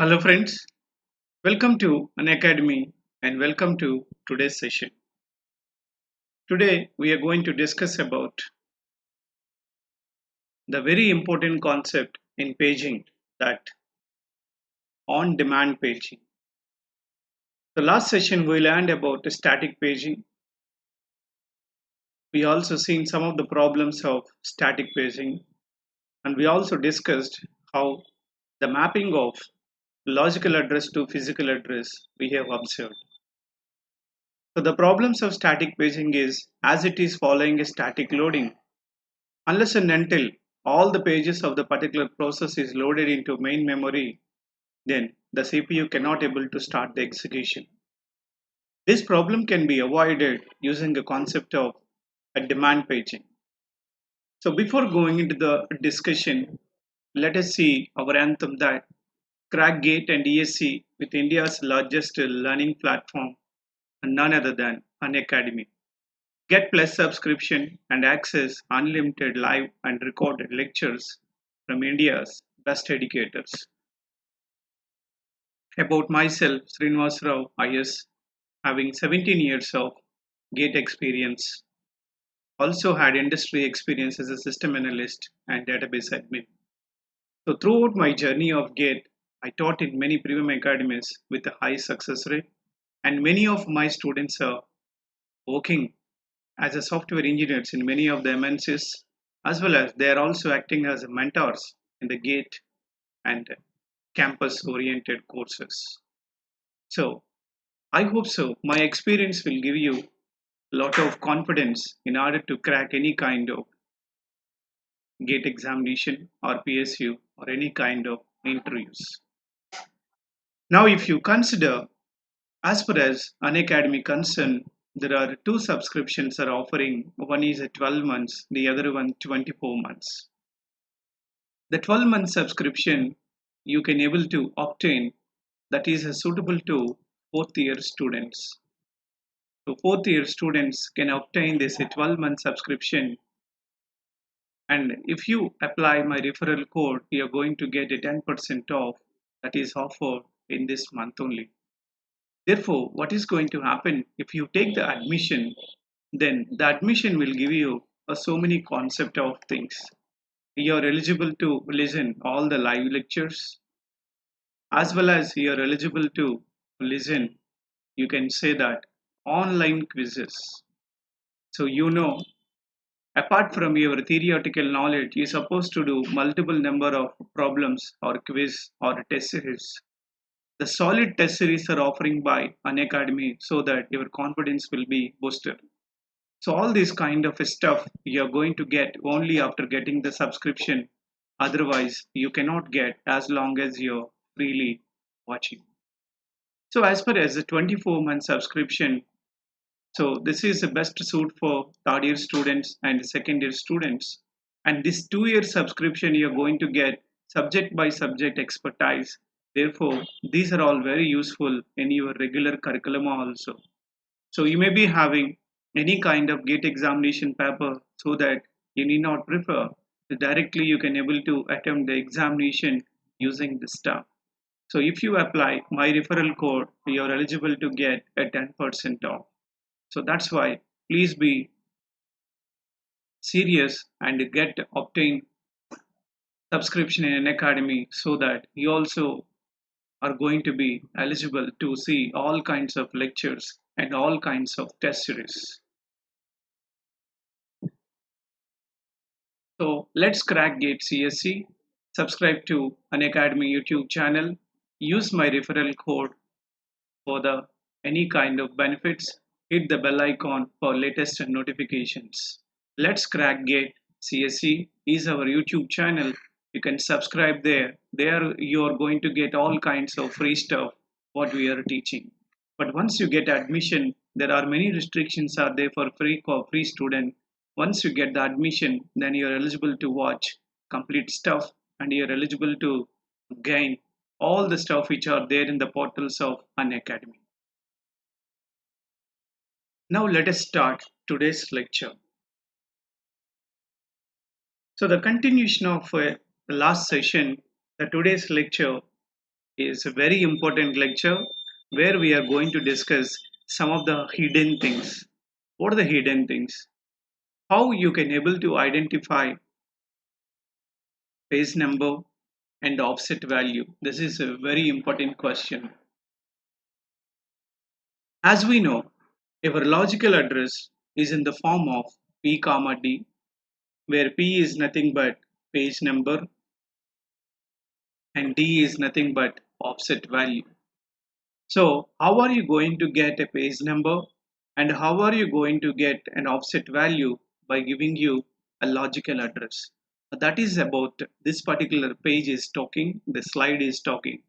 Hello friends, welcome to Unacademy and welcome to today's session. Today we are going to discuss about the very important concept in paging, that on-demand paging. The last session we learned about static paging. We also seen some of the problems of static paging, and we also discussed how the mapping of logical address to physical address we have observed. So the problems of static paging is as it is following a static loading. Unless and until all the pages of the particular process is loaded into main memory, then the CPU cannot able to start the execution. This problem can be avoided using the concept of a demand paging. So before going into the discussion, let us see our anthem, that crack GATE and ESE with India's largest learning platform and none other than Unacademy. Get Plus subscription and access unlimited live and recorded lectures from India's best educators. About myself, Srinivasarao IS, having 17 years of GATE experience, also had industry experience as a system analyst and database admin. So throughout my journey of GATE, I taught in many premium academies with a high success rate, and many of my students are working as a software engineers in many of the MNCs, as well as they are also acting as mentors in the GATE and campus oriented courses. So I hope so. My experience will give you a lot of confidence in order to crack any kind of GATE examination or PSU or any kind of interviews. Now, if you consider, as far as Unacademy concerned, there are two subscriptions are offering. One is a 12 months, the other one 24 months. The 12-month subscription you can able to obtain, that is suitable to fourth year students. So fourth year students can obtain this 12-month subscription, and if you apply my referral code, you are going to get a 10% off that is offered in this month only. Therefore, what is going to happen if you take the admission, then the admission will give you so many concept of things. You are eligible to listen all the live lectures, as well as you are eligible to listen, you can say that, online quizzes. So apart from your theoretical knowledge, you're supposed to do multiple number of problems or quiz or test series. The solid test series are offering by Unacademy so that your confidence will be boosted. So all this kind of stuff you're going to get only after getting the subscription. Otherwise, you cannot get as long as you're freely watching. So as far as the 24-month subscription, so this is the best suit for third year students and second year students. And this 2-year subscription you're going to get subject by subject expertise. Therefore, these are all very useful in your regular curriculum also. So you may be having any kind of GATE examination paper so that you need not prefer. Directly you can able to attempt the examination using this stuff. So if you apply my referral code, you are eligible to get a 10% off. So that's why please be serious and obtain subscription in an academy so that you also are going to be eligible to see all kinds of lectures and all kinds of test series. So let's crack GATE CSE. Subscribe to Unacademy YouTube channel. Use my referral code for the any kind of benefits. Hit the bell icon for latest notifications. Let's crack GATE CSE is our YouTube channel. You can subscribe there. There you are going to get all kinds of free stuff what we are teaching. But once you get admission, there are many restrictions are there for free student. Once you get the admission, then you are eligible to watch complete stuff and you are eligible to gain all the stuff which are there in the portals of Unacademy. Now let us start today's lecture. So the continuation of the last session, the today's lecture is a very important lecture where we are going to discuss some of the hidden things. What are the hidden things? How you can able to identify page number and offset value. This is a very important question. As we know, our logical address is in the form of P comma D, where P is nothing but page number and D is nothing but offset value. So how are you going to get a page number and how are you going to get an offset value by giving you a logical address? That is about this particular page is talking, the slide is talking.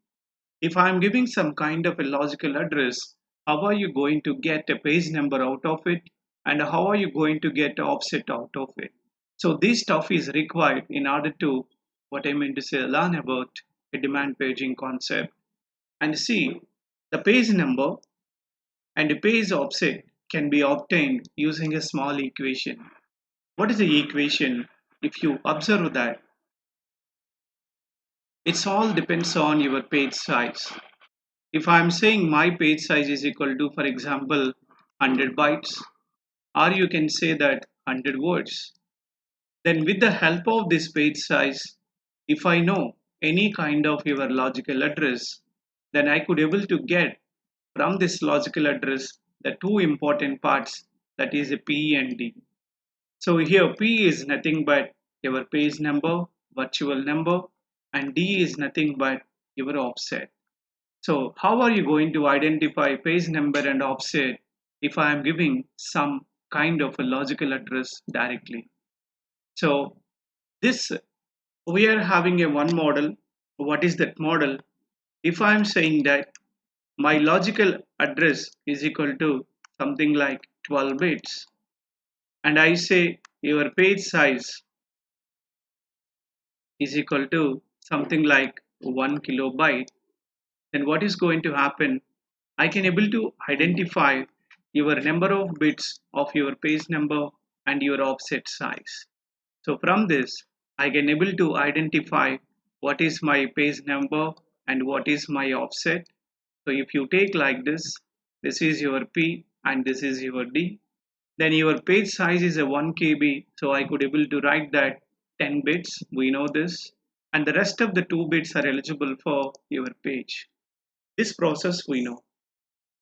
If I am giving some kind of a logical address, how are you going to get a page number out of it and how are you going to get offset out of it? So this stuff is required in order to what I mean to say learn about a demand paging concept. And see, the page number and the page offset can be obtained using a small equation. What is the equation? If you observe that, it's all depends on your page size. If I'm saying my page size is equal to, for example, 100 bytes, or you can say that 100 words, then with the help of this page size, if I know any kind of your logical address, then I could able to get from this logical address the two important parts, that is a P and D. So here P is nothing but your page number, virtual number, and D is nothing but your offset. So how are you going to identify page number and offset if I am giving some kind of a logical address directly? So this we are having a one model. What is that model? If I am saying that my logical address is equal to something like 12 bits and I say your page size is equal to something like 1 kilobyte, then what is going to happen? I can able to identify your number of bits of your page number and your offset size. So from this, I can able to identify what is my page number and what is my offset. So if you take like this is your P and this is your D, then your page size is a 1 KB. So I could able to write that 10 bits. We know this, and the rest of the 2 bits are eligible for your page. This process we know.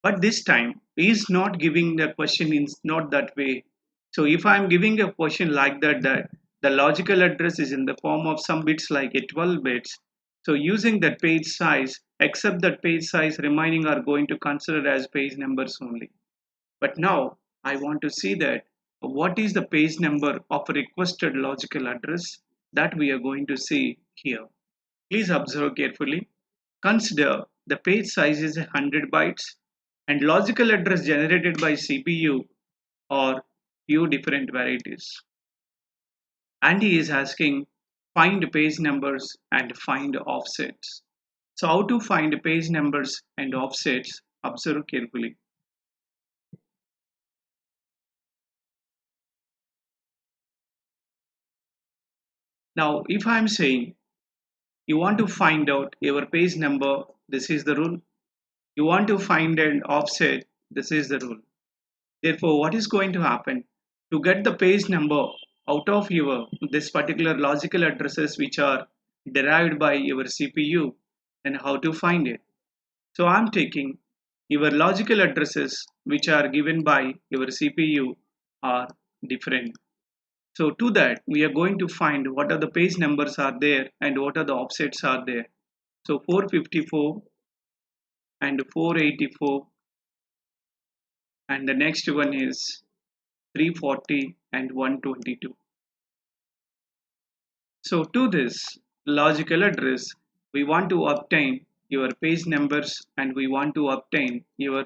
But this time he is not giving the question in not that way. So if I am giving a question like that the logical address is in the form of some bits like a 12 bits. So using that page size, except that page size remaining are going to consider as page numbers only. But now I want to see that what is the page number of a requested logical address that we are going to see here. Please observe carefully. Consider the page size is 100 bytes and logical address generated by CPU are few different varieties. And he is asking find page numbers and find offsets. So how to find page numbers and offsets? Observe carefully. Now if I am saying you want to find out your page number, this is the rule. You want to find an offset, this is the rule. Therefore, what is going to happen? To get the page number out of your this particular logical addresses which are derived by your CPU, and how to find it. So I'm taking your logical addresses which are given by your CPU are different. So to that we are going to find what are the page numbers are there and what are the offsets are there. So 454 and 484 and the next one is 340 and 122. So to this logical address, we want to obtain your page numbers and we want to obtain your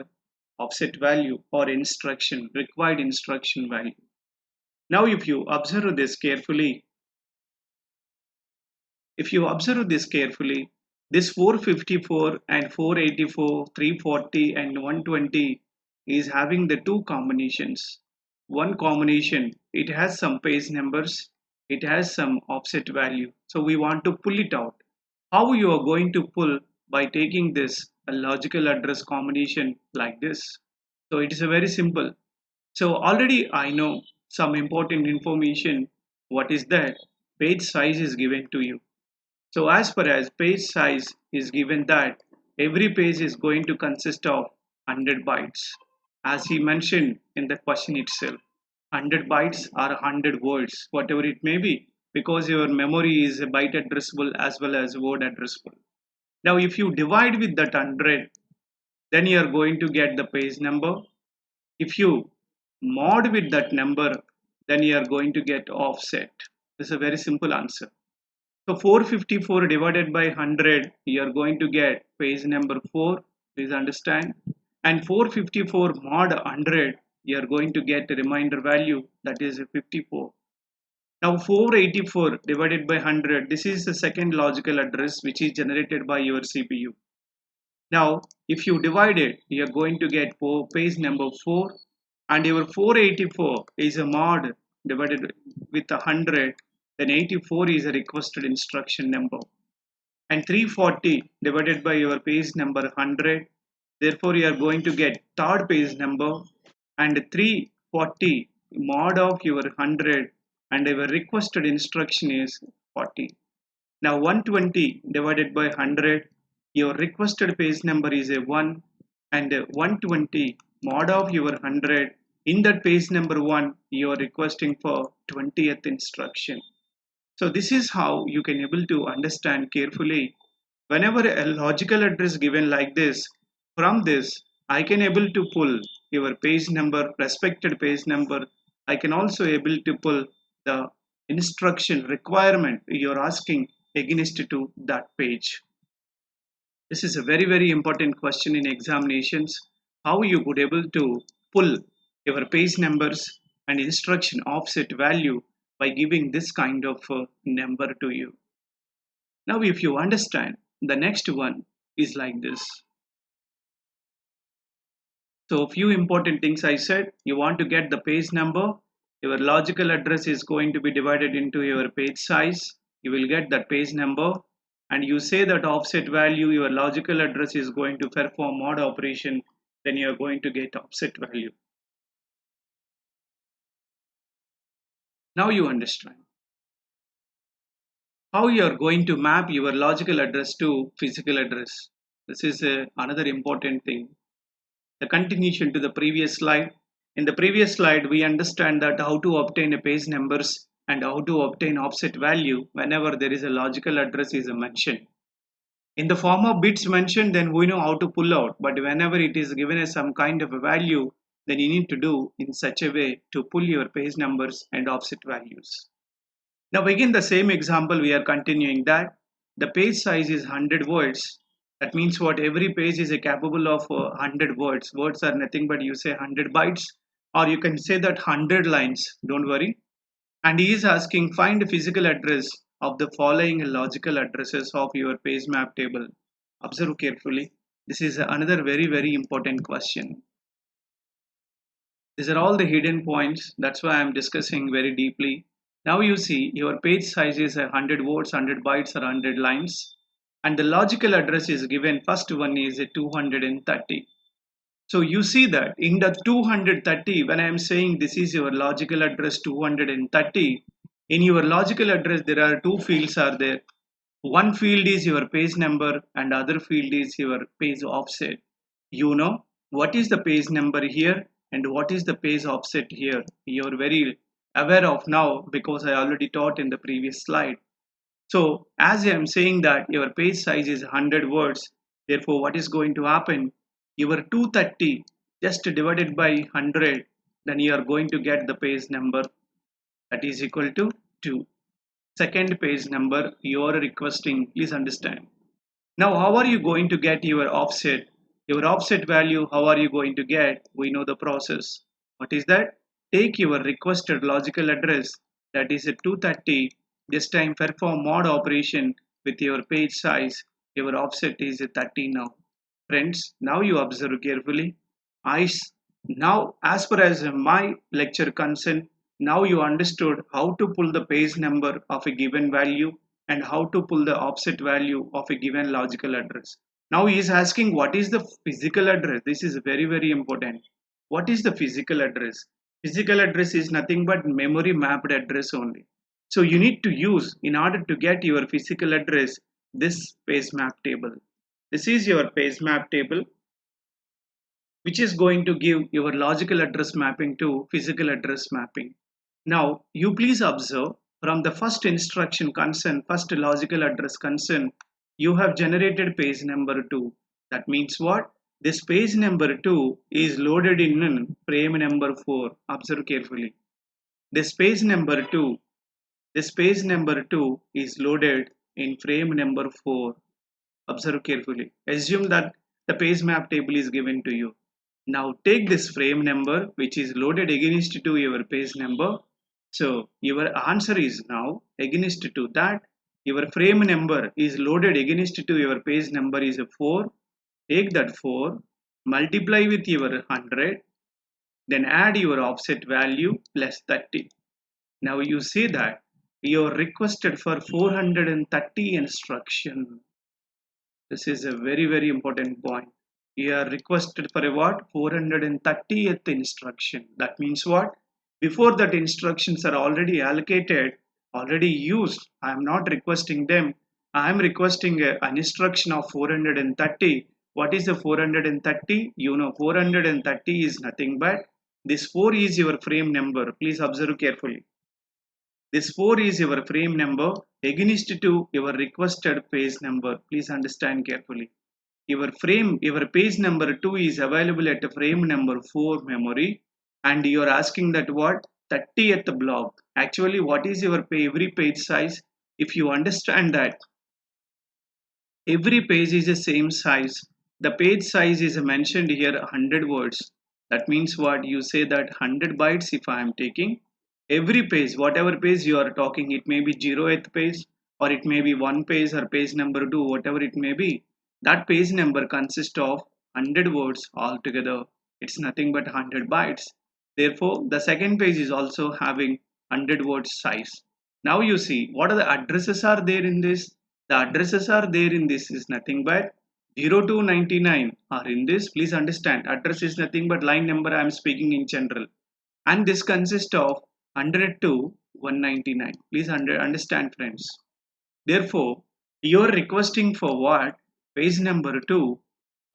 offset value or instruction, required instruction value. Now if you observe this carefully, this 454 and 484, 340 and 120 is having the two combinations. One combination, it has some page numbers, it has some offset value. So we want to pull it out. How you are going to pull by taking this a logical address combination like this. So it is a very simple. So already I know some important information. What is that? Page size is given to you. So as far as page size is given, that every page is going to consist of 100 bytes. As he mentioned in the question itself, 100 bytes or 100 words, whatever it may be, because your memory is byte addressable as well as word addressable. Now if you divide with that 100, then you are going to get the page number. If you mod with that number, then you are going to get offset. This is a very simple answer. So 454 divided by 100, you are going to get page number 4. Please understand. And 454 mod 100, you are going to get a reminder value, that is 54. Now 484 divided by 100, this is the second logical address which is generated by your CPU. Now if you divide it, you are going to get page number 4, and your 484 is a mod divided with 100, then 84 is a requested instruction number, and 340 divided by your page number 100, therefore you are going to get third page number, and 340 mod of your 100, and your requested instruction is 40. Now 120 divided by 100, your requested page number is a 1, and 120 mod of your 100, in that page number 1 you are requesting for 20th instruction. So this is how you can able to understand carefully. Whenever a logical address given like this, from this I can able to pull your page number, respected page number. I can also able to pull the instruction requirement you're asking against to that page. This is a very important question in examinations. How you could able to pull your page numbers and instruction offset value by giving this kind of number to you. Now if you understand, the next one is like this. So a few important things I said. You want to get the page number. Your logical address is going to be divided into your page size. You will get that page number, and you say that offset value, your logical address is going to perform mod operation, then you are going to get offset value. Now you understand how you are going to map your logical address to physical address. This is another important thing. The continuation to the previous slide. In the previous slide, we understand that how to obtain a page numbers and how to obtain offset value whenever there is a logical address is mentioned. In the form of bits mentioned, then we know how to pull out, but whenever it is given as some kind of a value, then you need to do in such a way to pull your page numbers and offset values. Now again the same example we are continuing, that the page size is 100 words. That means what, every page is capable of 100 words. Words are nothing but you say 100 bytes, or you can say that 100 lines, don't worry. And he is asking find the physical address of the following logical addresses of your page map table. Observe carefully. This is another very important question. These are all the hidden points. That's why I'm discussing very deeply. Now you see your page size is 100 words, 100 bytes, or 100 lines. And the logical address is given. First one is 230. So you see that in the 230, when I am saying this is your logical address 230, in your logical address there are two fields are there. One field is your page number and other field is your page offset. You know what is the page number here and what is the page offset here. You are very aware of now because I already taught in the previous slide. So as I am saying that your page size is 100 words, therefore what is going to happen? Your 230 just divided by 100, then you are going to get the page number, that is equal to 2. Second page number you are requesting, please understand. Now how are you going to get your offset? Your offset value, how are you going to get? We know the process. What is that? Take your requested logical address, that is a 230, this time perform mod operation with your page size. Your offset is a 30 now. Friends, now you observe carefully. Now as far as my lecture concerned, now you understood how to pull the page number of a given value and how to pull the offset value of a given logical address. Now he is asking what is the physical address. This is very, very important. What is the physical address? Physical address is nothing but memory mapped address only. So you need to use, in order to get your physical address, this page map table. This is your page map table, which is going to give your logical address mapping to physical address mapping. Now, you please observe from the first instruction concern, first logical address concern, you have generated page number 2. That means what? This page number 2 is loaded in frame number 4. Observe carefully. This page number 2, this page number 2 is loaded in frame number 4. Observe carefully. Assume that the page map table is given to you. Now take this frame number which is loaded against to your page number. So your answer is now against to that. Your frame number is loaded against to your page number is 4. Take that 4, multiply with your 100, then add your offset value plus 30. Now you see that you are requested for 430 instruction. This is a very, very important point. You are requested for a what? 430th instruction. That means what? Before that instructions are already allocated, already used. I am not requesting them. I am requesting an instruction of 430. What is the 430? You know 430 is nothing but this 4 is your frame number. Please observe carefully. This 4 is your frame number against to your requested page number. Please understand carefully. Your page number 2 is available at frame number 4 memory, and you are asking that what? 30th block. Actually, what is your every page size? If you understand that every page is the same size, the page size is mentioned here 100 words. That means what? You say that 100 bytes if I am taking every page, whatever page you are talking, it may be 0th page or it may be 1 page or page number 2, whatever it may be. That page number consists of 100 words altogether. It's nothing but 100 bytes. Therefore, the second page is also having 100 words size. Now you see what are the addresses are there in this. The addresses are there in this is nothing but 0 to 99 are in this. Please understand, address is nothing but line number I am speaking in general. And this consists of 100 to 199. Please understand, friends. Therefore, you are requesting for what? Page number 2.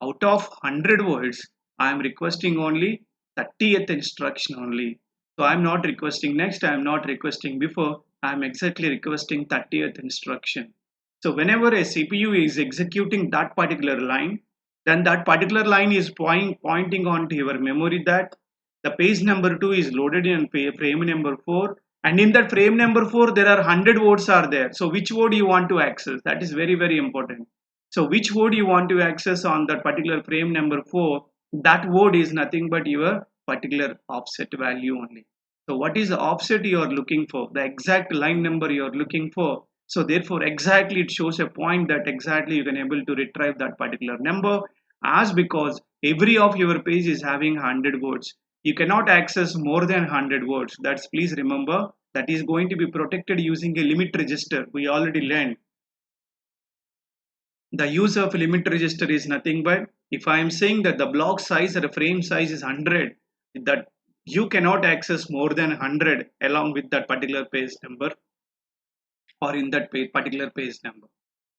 Out of 100 words, I am requesting only 30th instruction only. So I am not requesting next, I am not requesting before, I am exactly requesting 30th instruction. So whenever a CPU is executing that particular line, then that particular line is pointing on to your memory that the page number 2 is loaded in frame number 4, and in that frame number 4 there are 100 words are there. So which word you want to access? That is very, very important. So which word you want to access on that particular frame number 4, that word is nothing but your particular offset value only. So what is the offset you are looking for? The exact line number you are looking for. So therefore exactly it shows a point that exactly you can able to retrieve that particular number, as because every of your page is having 100 words. You cannot access more than 100 words. That's, please remember, that is going to be protected using a limit register. We already learned. The use of limit register is nothing but if I am saying that the block size or the frame size is 100, that you cannot access more than 100 along with that particular page number or in that particular page number.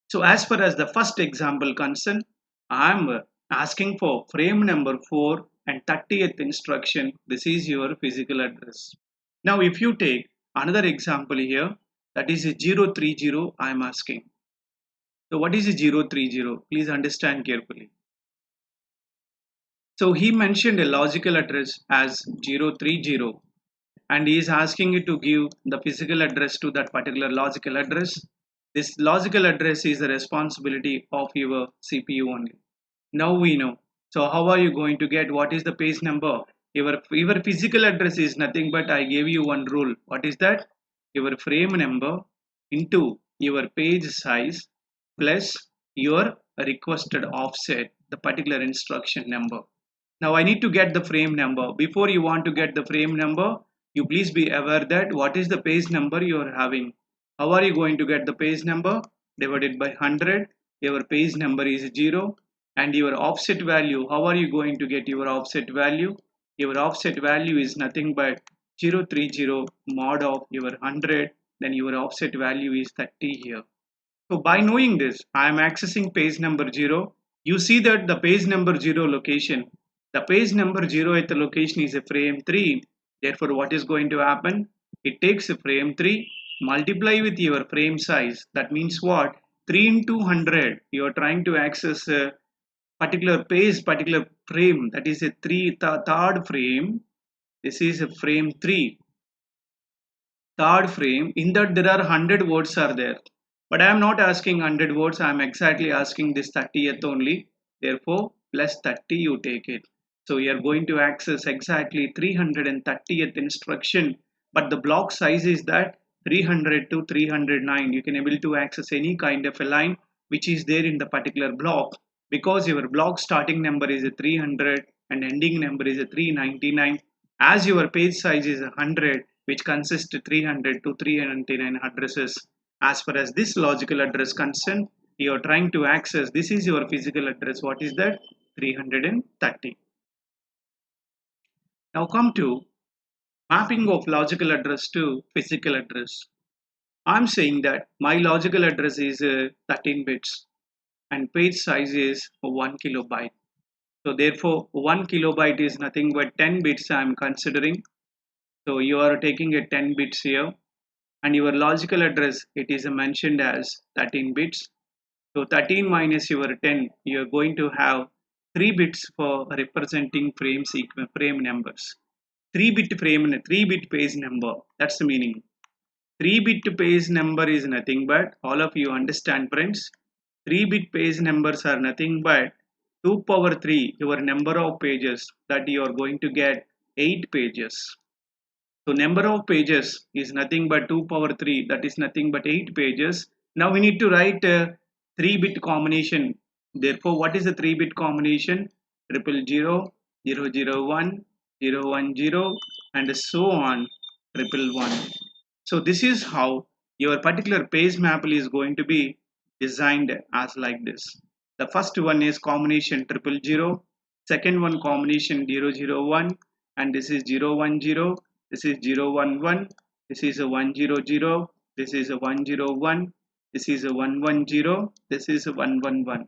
So as far as the first example concerned, I am asking for frame number 4 and 30th instruction. This is your physical address. Now if you take another example here, that is a 030, I am asking. So what is a 030? Please understand carefully. So he mentioned a logical address as 030, and he is asking you to give the physical address to that particular logical address. This logical address is the responsibility of your CPU only. Now we know. So how are you going to get what is the page number? Your physical address is nothing but I gave you one rule. What is that? Your frame number into your page size plus your requested offset, the particular instruction number. Now I need to get the frame number. Before you want to get the frame number, you please be aware that what is the page number you are having. How are you going to get the page number? Divided by 100 your page number is 0, and your offset value, how are you going to get your offset value? Your offset value is nothing but 030 mod of your 100, then your offset value is 30 here. So by knowing this, I am accessing page number 0. You see that the page number 0 location, the page number 0 at the location is a frame 3. Therefore, what is going to happen? It takes a frame 3, multiply with your frame size. That means what? 3 into 100. You are trying to access a particular page, particular frame. That is a third frame. This is a frame 3. Third frame, in that there are 100 words are there, but I am not asking 100 words, I am exactly asking this 30th only. Therefore plus 30 you take it. So you are going to access exactly 330th instruction, but the block size is that 300 to 309. You can able to access any kind of a line which is there in the particular block, because your block starting number is a 300 and ending number is a 399. As your page size is 100, which consists 300 to 399 addresses. As far as this logical address concerned, you are trying to access, this is your physical address. What is that? 330. Now come to mapping of logical address to physical address. I'm saying that my logical address is 13 bits and page size is 1 kilobyte. So therefore 1 kilobyte is nothing but 10 bits I am considering. So you are taking a 10 bits here, and your logical address, it is mentioned as 13 bits. So 13 minus your 10, you are going to have 3 bits for representing frame numbers. 3-bit frame and 3-bit page number. That's the meaning. 3-bit page number is nothing but, all of you understand friends, 3-bit page numbers are nothing but 2 power 3, your number of pages, that you are going to get 8 pages. So number of pages is nothing but 2 power 3, that is nothing but 8 pages. Now we need to write a 3-bit combination. Therefore, what is the 3-bit combination? 000, 001, 010 and so on, 111. So this is how your particular page maple is going to be designed as like this. The first one is combination 000, second one combination 001, and this is 010. This is 011, this is a 100, this is a 101, this is a 110, this is a 111.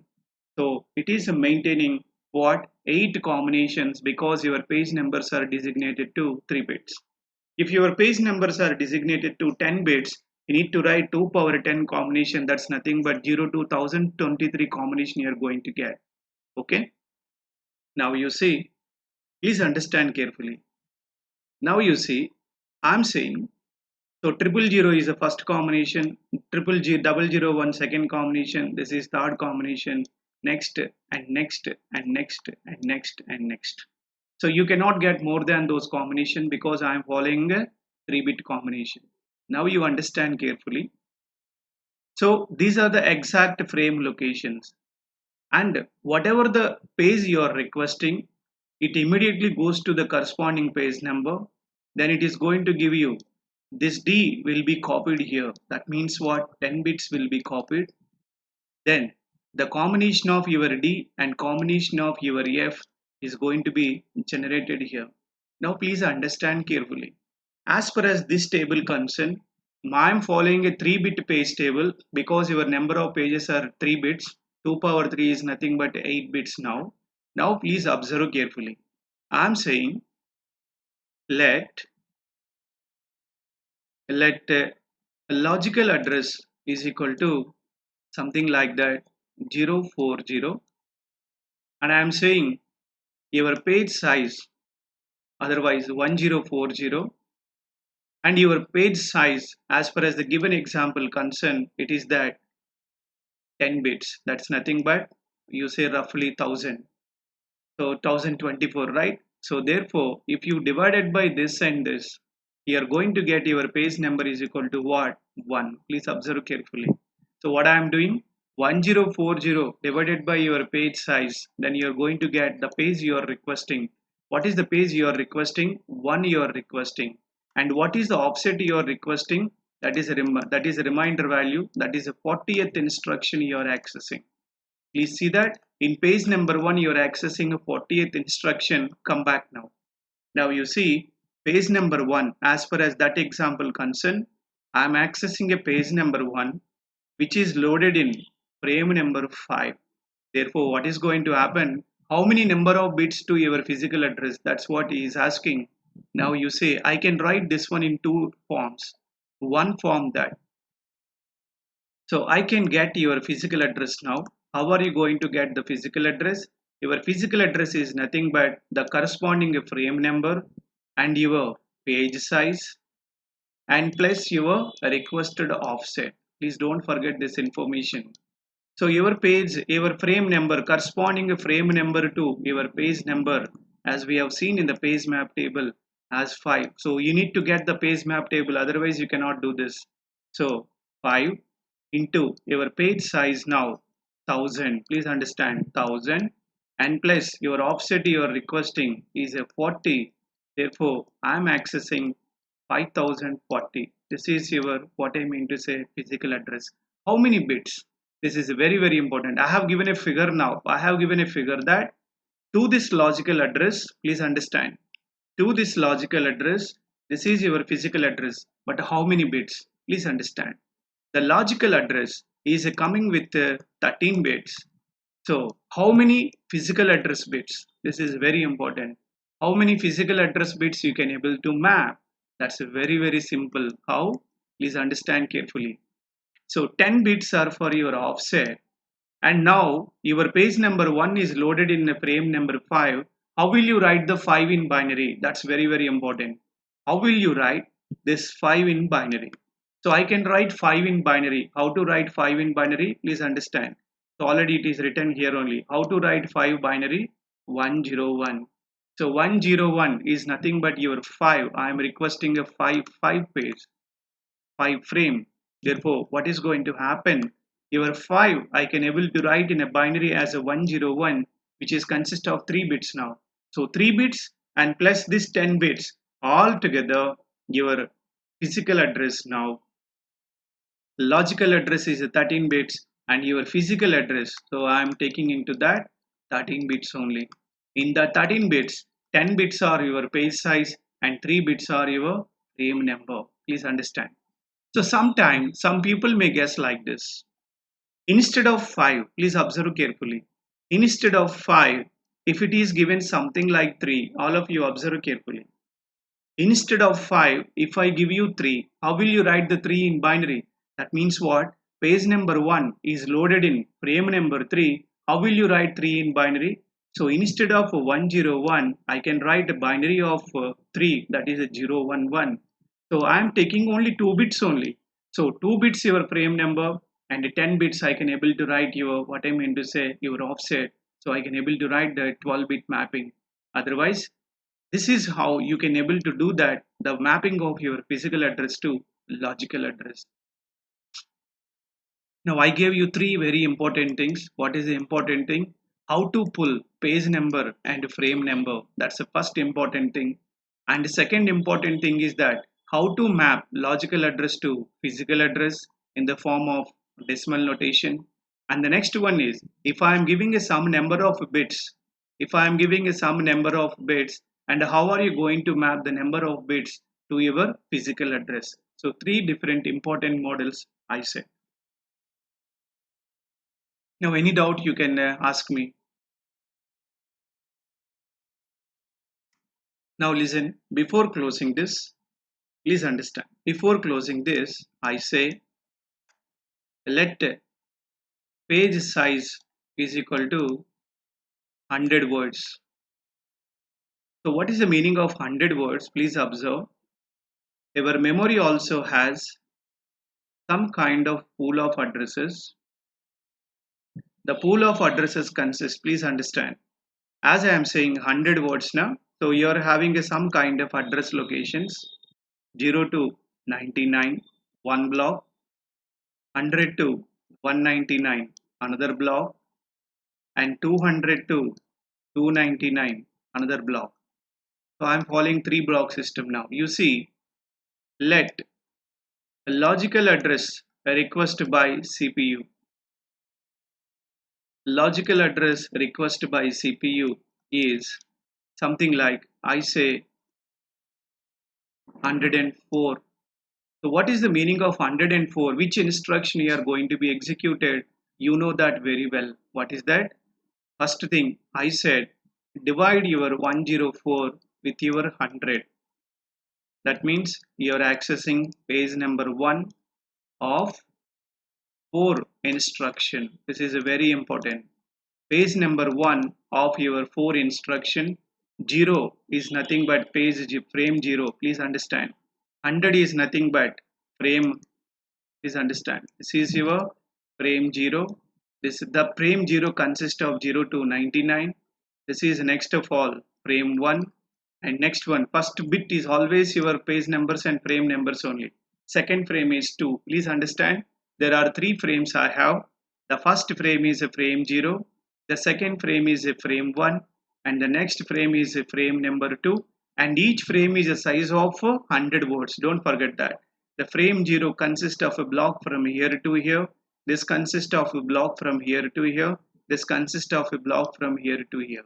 So it is maintaining what? 8 combinations, because your page numbers are designated to 3 bits. If your page numbers are designated to 10 bits, you need to write 2 power 10 combination, that's nothing but 0 to 1023 combination you are going to get. Okay. Now you see, please understand carefully. Now you see, I'm saying, so 000 is the first combination, 001 second combination, this is third combination, next and next and next and next and next. So you cannot get more than those combination, because I am following a 3-bit combination. Now you understand carefully. So these are the exact frame locations, and whatever the page you are requesting, it immediately goes to the corresponding page number. Then it is going to give you this D will be copied here. That means what? 10 bits will be copied. Then the combination of your D and combination of your F is going to be generated here. Now please understand carefully. As far as this table concerned, I am following a 3-bit page table, because your number of pages are 3 bits. 2 power 3 is nothing but 8 bits now. Now please observe carefully. I am saying let a logical address is equal to something like that 040, and I am saying your page size, otherwise 1040, and your page size as far as the given example concerned, it is that 10 bits, that's nothing but, you say roughly 1000, so 1024, right? So therefore if you divide it by this and this, you are going to get your page number is equal to what? 1. Please observe carefully. So what I am doing, 1040 divided by your page size, then you are going to get the page you are requesting. What is the page you are requesting? 1 you are requesting. And what is the offset you are requesting? That is a reminder value, that is a 40th instruction you are accessing. Please see that in page number 1 you are accessing a 40th instruction. Come back now. Now you see page number 1, as far as that example concerned, I am accessing a page number 1 which is loaded in frame number 5. Therefore, what is going to happen? How many number of bits to your physical address? That's what he is asking. Now you say I can write this one in two forms. One form that. So I can get your physical address now. How are you going to get the physical address? Your physical address is nothing but the corresponding frame number and your page size and plus your requested offset. Please don't forget this information. So your page, your frame number, corresponding frame number to your page number, as we have seen in the page map table, as 5. So you need to get the page map table, otherwise you cannot do this. So 5 into your page size now 1000. Please understand 1000, and plus your offset you are requesting is a 40. Therefore, I am accessing 5040. This is your, what I mean to say, physical address. How many bits? This is very important. I have given a figure now. I have given a figure that to this logical address, please understand, to this logical address, this is your physical address. But how many bits? Please understand. The logical address is coming with 13 bits. So how many physical address bits? This is very important. How many physical address bits you can able to map? That's very simple. How? Please understand carefully. So 10 bits are for your offset, and now your page number 1 is loaded in a frame number 5. How will you write the 5 in binary? That's very important. How will you write this 5 in binary? So I can write 5 in binary. How to write 5 in binary? Please understand. So already it is written here only. How to write 5 binary? 101. So 101 is nothing but your 5. I am requesting a 5 page, 5 frame. Therefore, what is going to happen? Your 5 I can able to write in a binary as a 101, which is consist of 3 bits now. So 3 bits and plus this 10 bits, all together your physical address now. Logical address is 13 bits and your physical address, so I am taking into that 13 bits only. In the 13 bits, 10 bits are your page size and 3 bits are your frame number. Please understand. So sometimes some people may guess like this. Instead of 5, please observe carefully. Instead of 5, if it is given something like 3, all of you observe carefully. Instead of 5, if I give you 3, how will you write the 3 in binary? That means what? Page number 1 is loaded in frame number 3. How will you write 3 in binary? So instead of 101, I can write a binary of 3, that is a 011. So I am taking only 2 bits only. So 2 bits your frame number and 10 bits I can able to write your, what I mean to say, your offset. So I can able to write the 12-bit mapping. Otherwise, this is how you can able to do that, the mapping of your physical address to logical address. Now I gave you 3 very important things. What is the important thing? How to pull page number and frame number. That's the first important thing. And the second important thing is that how to map logical address to physical address in the form of decimal notation. And the next one is, if I am giving a some number of bits, if I am giving a some number of bits, and how are you going to map the number of bits to your physical address? So 3 different important models I said. Now any doubt you can ask me. Now listen, before closing this, please understand. Before closing this, I say let page size is equal to 100 words. So what is the meaning of 100 words? Please observe. Our memory also has some kind of pool of addresses. The pool of addresses consists, please understand, as I am saying 100 words now, so you are having some kind of address locations 0 to 99, one block, 100 to 199, another block, and 200 to 299, another block. So I am following 3 block system now. You see, let a logical address a request by CPU. logical address request by CPU is something like, I say 104. So what is the meaning of 104? Which instruction you are going to be executed? You know that very well. What is that? First thing I said, divide your 104 with your 100. That means you are accessing page number 1 of 4 instruction. This is a very important. Page number 1 of your 4 instruction. 0 is nothing but frame 0. Please understand. 100 is nothing but frame. Please understand. This is your frame 0. The frame 0 consists of 0 to 99. This is next of all frame 1, and next one, first bit is always your page numbers and frame numbers only. Second frame is 2. Please understand, there are 3 frames I have. The first frame is a frame 0, the second frame is a frame 1, and the next frame is a frame number 2, and each frame is a size of 100 words. Don't forget that. The frame 0 consists of a block from here to here. This consists of a block from here to here. This consists of a block from here to here.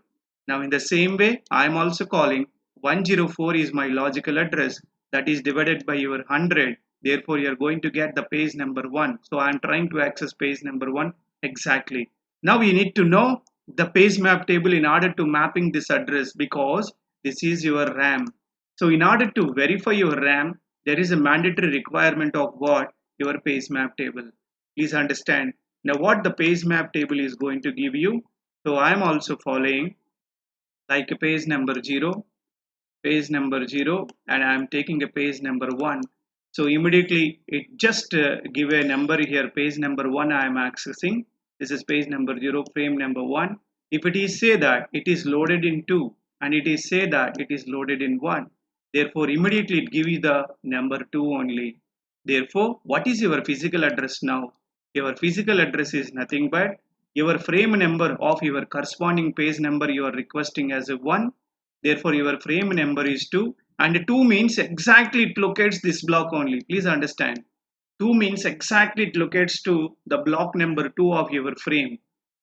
Now in the same way, I am also calling 104 is my logical address, that is divided by your 100. Therefore, you are going to get the page number 1. So I am trying to access page number 1 exactly. Now we need to know the page map table in order to mapping this address, because this is your RAM. So in order to verify your RAM, there is a mandatory requirement of what? Your page map table. Please understand. Now what the page map table is going to give you. So I am also following like a page number 0, and I am taking a page number 1. So immediately it just give a number here, page number 1 I am accessing. This is page number 0, frame number 1. If it is say that it is loaded in 2, and it is say that it is loaded in 1, therefore immediately it gives you the number 2 only. Therefore, what is your physical address now? Your physical address is nothing but your frame number of your corresponding page number you are requesting as a 1. Therefore, your frame number is 2, and 2 means exactly it locates this block only. Please understand. 2 means exactly it locates to the block number 2 of your frame.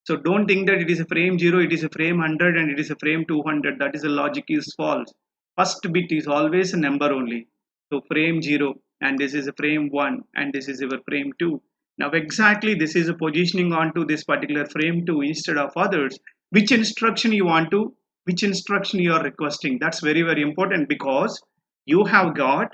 So don't think that it is a frame 0, it is a frame 100, and it is a frame 200. That is the logic is false. First bit is always a number only. So frame 0, and this is a frame 1, and this is your frame 2. Now exactly this is a positioning onto this particular frame 2 instead of others. Which instruction you want to, which instruction you are requesting? That's very important, because you have got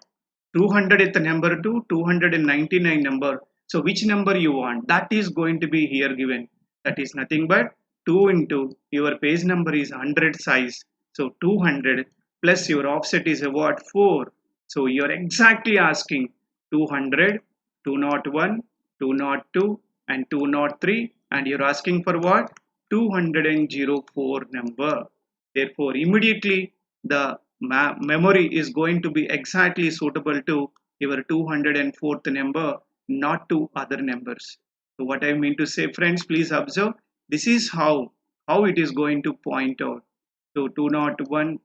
200 at the number 2, 299 number. So which number you want? That is going to be here given. That is nothing but 2 into your page number is 100 size. So 200 plus your offset is a what? 4. So you are exactly asking 200, 201, 202 and 203, and you're asking for what? 204 number. Therefore immediately the memory is going to be exactly suitable to your 204th number, not to other numbers. So what I mean to say, friends, please observe, this is how it is going to point out. So 201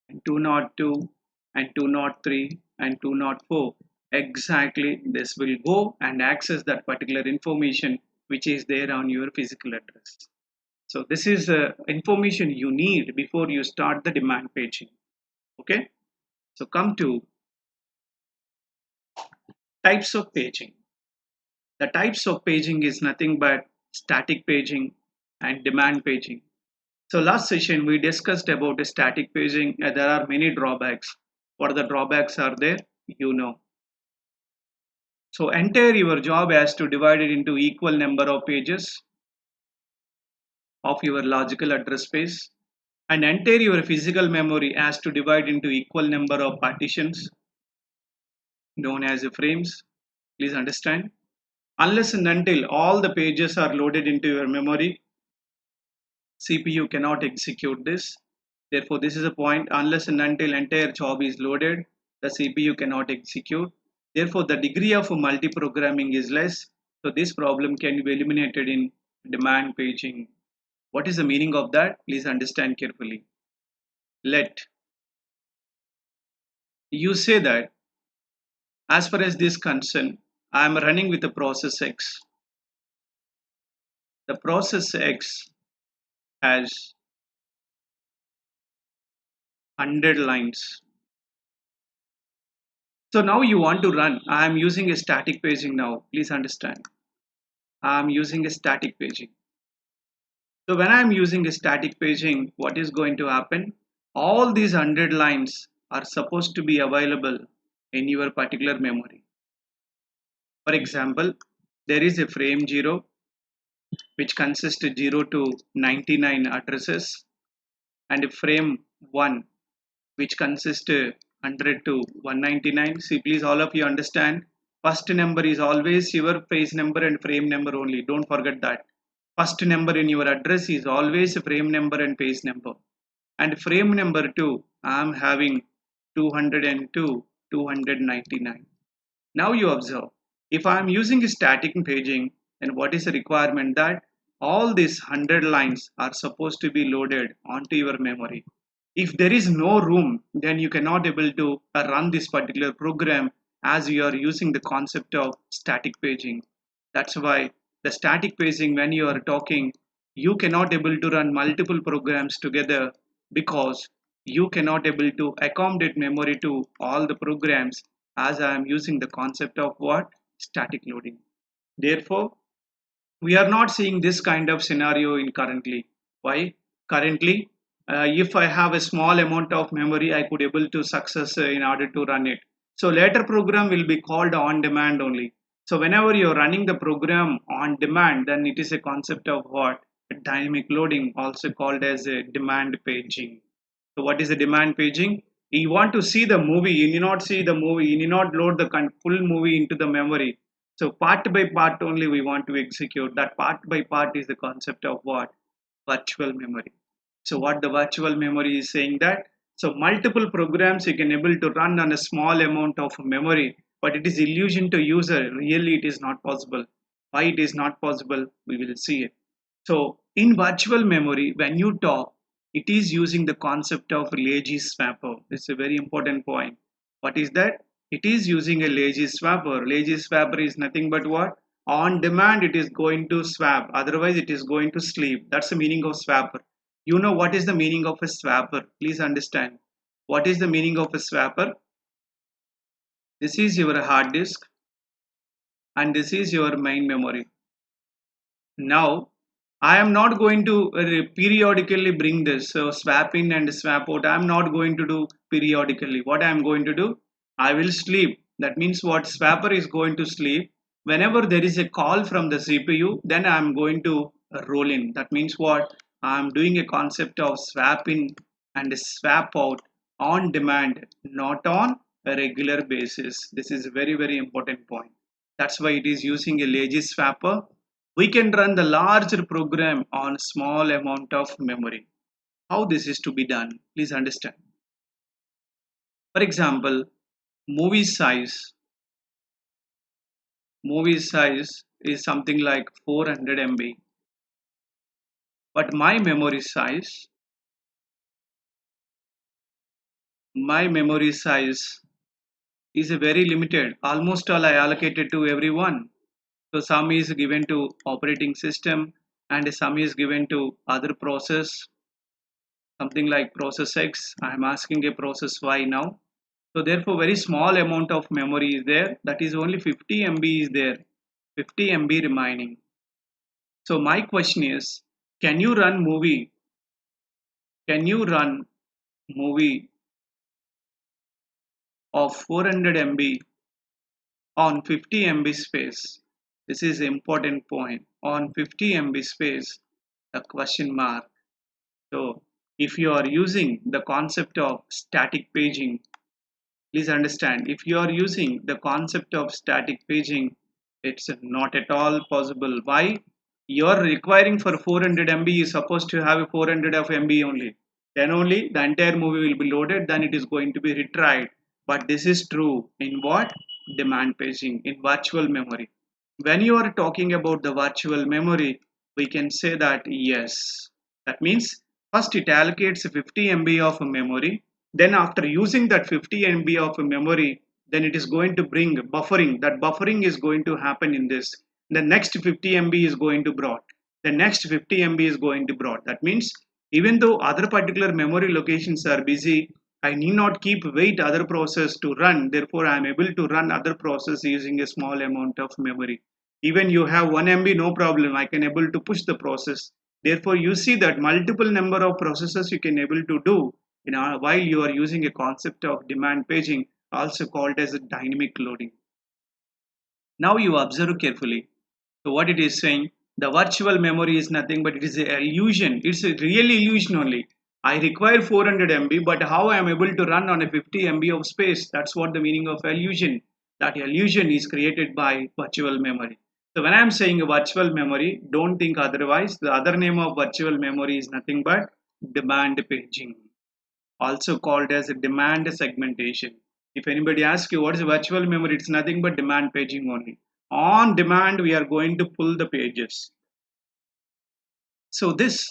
and 202 and 203 and 204, exactly this will go and access that particular information which is there on your physical address. So this is information you need before you start the demand paging. Okay, so come to types of paging. The types of paging is nothing but static paging and demand paging. So last session we discussed about static paging. There are many drawbacks. What the drawbacks are there? You know. So entire your job has to divide it into equal number of pages of your logical address space, and entire your physical memory has to divide into equal number of partitions known as frames. Please understand. Unless and until all the pages are loaded into your memory, CPU cannot execute this. Therefore, this is a point. Unless and until entire job is loaded, the CPU cannot execute. Therefore, the degree of multi-programming is less. So this problem can be eliminated in demand paging. What is the meaning of that? Please understand carefully. Let you say that as far as this concern, I am running with the process X. The process X has 100 lines. So now you want to run. I am using a static paging now. Please understand. I am using a static paging. So when I am using a static paging, what is going to happen? All these 100 lines are supposed to be available in your particular memory. For example, there is a frame 0 which consists of 0 to 99 addresses, and a frame 1 which consists 100 to 199. See, please all of you understand, first number is always your page number and frame number only. Don't forget that. First number in your address is always frame number and page number. And frame number 2, I am having 202, 299. Now you observe, if I am using static paging, then what is the requirement? That all these 100 lines are supposed to be loaded onto your memory. If there is no room, then you cannot able to run this particular program, as you are using the concept of static paging. That's why the static paging, when you are talking, you cannot able to run multiple programs together, because you cannot able to accommodate memory to all the programs, as I am using the concept of what? Static loading. Therefore, we are not seeing this kind of scenario in currently. Why? Currently, if I have a small amount of memory, I could able to success in order to run it. So later program will be called on demand only. So whenever you're running the program on demand, then it is a concept of what? Dynamic loading, also called as a demand paging. So what is the demand paging? You want to see the movie, you need not see the movie, you need not load the full movie into the memory. So part by part only we want to execute. That part by part is the concept of what? Virtual memory. So what the virtual memory is saying that, so multiple programs you can able to run on a small amount of memory, but it is illusion to user. Really it is not possible. Why it is not possible? We will see it. So in virtual memory, when you talk, it is using the concept of lazy swapper. This is a very important point. What is that? It is using a lazy swapper. Lazy swapper is nothing but what? On demand it is going to swap. Otherwise it is going to sleep. That's the meaning of swapper. You know what is the meaning of a swapper? Please understand. What is the meaning of a swapper? This is your hard disk and this is your main memory. Now I am not going to periodically bring this. So swap in and swap out, I am not going to do periodically. What I am going to do? I will sleep. That means what? Swapper is going to sleep. Whenever there is a call from the CPU, then I am going to roll in. That means what? I am doing a concept of swap in and swap out on demand, not on a regular basis. This is a very, very important point. That's why it is using a lazy swapper. We can run the larger program on small amount of memory. How this is to be done? Please understand. For example, movie size. Movie size is something like 400 MB. But my memory size is a very limited. Almost all I allocated to everyone. So some is given to operating system and some is given to other process, something like process X. I am asking a process Y now. So therefore very small amount of memory is there, that is only 50 MB is there, 50 MB remaining. So my question is, can you run movie of 400 MB on 50 MB space? This is an important point. On 50 MB space, a question mark. So if you are using the concept of static paging, please understand, if you are using the concept of static paging, it's not at all possible. Why? You are requiring for 400 MB, you supposed to have a 400 of MB only. Then only the entire movie will be loaded, then it is going to be retried. But this is true in what? Demand paging, in virtual memory. When you are talking about the virtual memory, we can say that yes. That means first it allocates 50 MB of memory. Then after using that 50 MB of memory, then it is going to bring buffering. That buffering is going to happen in this. The next 50 MB is going to brought. the next 50 MB is going to brought. That means even though other particular memory locations are busy, I need not keep wait other process to run. Therefore, I am able to run other process using a small amount of memory. Even you have 1 MB, no problem. I can able to push the process. Therefore, you see that multiple number of processes you can able to do while you are using a concept of demand paging, also called as a dynamic loading. Now you observe carefully. So what it is saying, the virtual memory is nothing but it is an illusion. It's a real illusion only. I require 400 MB, but how I am able to run on a 50 MB of space? That's what the meaning of illusion. That illusion is created by virtual memory. So when I am saying a virtual memory, don't think otherwise. The other name of virtual memory is nothing but demand paging, also called as a demand segmentation. If anybody asks you what is virtual memory, it's nothing but demand paging only. On demand, we are going to pull the pages. So this,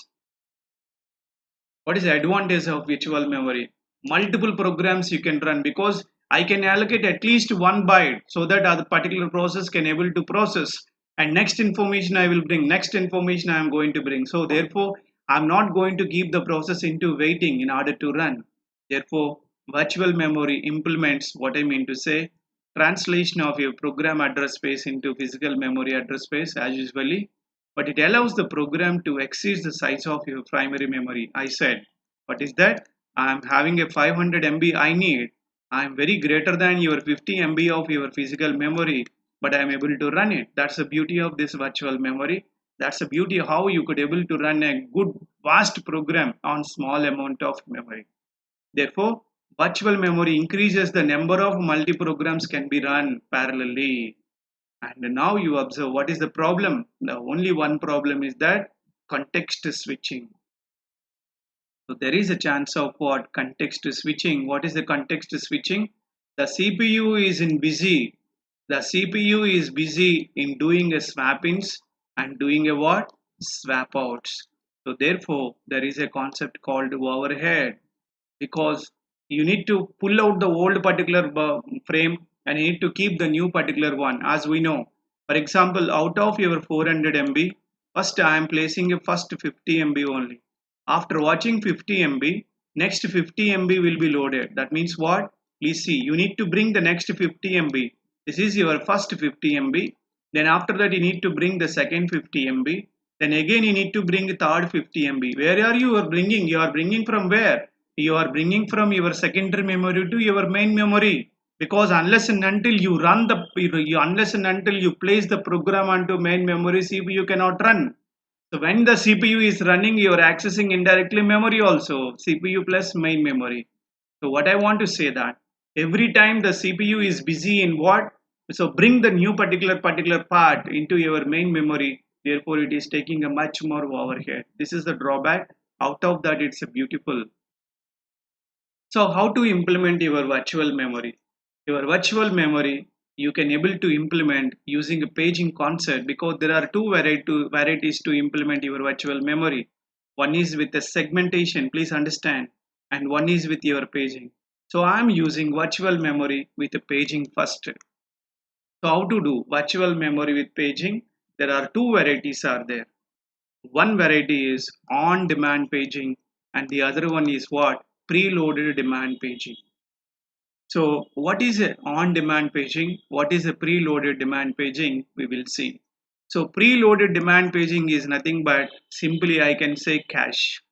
what is the advantage of virtual memory? Multiple programs you can run because I can allocate at least one byte so that other particular process can able to process, and next information I will bring, next information I am going to bring. So therefore, I'm not going to keep the process into waiting in order to run. Therefore, virtual memory implements what I mean to say, translation of your program address space into physical memory address space as usually, but it allows the program to exceed the size of your primary memory. I said, what is that? I am having a 500 MB I need. I am very greater than your 50 MB of your physical memory, but I am able to run it. That's the beauty of this virtual memory. That's the beauty of how you could able to run a good vast program on small amount of memory. Therefore, virtual memory increases the number of multi-programs can be run parallelly. And now you observe what is the problem. The only one problem is that context switching. So there is a chance of what context switching. What is the context switching? The CPU is in busy. The CPU is busy in doing a swap ins and doing a what? Swap outs. So therefore, there is a concept called overhead, because you need to pull out the old particular frame and you need to keep the new particular one. As we know, for example, out of your 400 MB, first I am placing a first 50 MB only. After watching 50 MB, next 50 MB will be loaded. That means what? Please see, you need to bring the next 50 MB. This is your first 50 MB. Then after that you need to bring the second 50 MB. Then again you need to bring the third 50 MB. Where are you bringing? You are bringing from where? You are bringing from your secondary memory to your main memory, because unless and until you run the unless and until you place the program onto main memory, CPU cannot run. So when the CPU is running, you are accessing indirectly memory also, CPU plus main memory. So what I want to say that every time the CPU is busy in what, so bring the new particular part into your main memory, therefore it is taking a much more overhead. This is the drawback. Out of that, it's a beautiful. So how to implement your virtual memory? Your virtual memory you can able to implement using a paging concept, because there are two varieties to implement your virtual memory. One is with the segmentation, please understand, and one is with your paging. So I am using virtual memory with the paging first. So how to do virtual memory with paging? There are two varieties are there. One variety is on-demand paging and the other one is what? Preloaded demand paging. So what is a on-demand paging? What is a preloaded demand paging? We will see. So preloaded demand paging is nothing but simply I can say cache.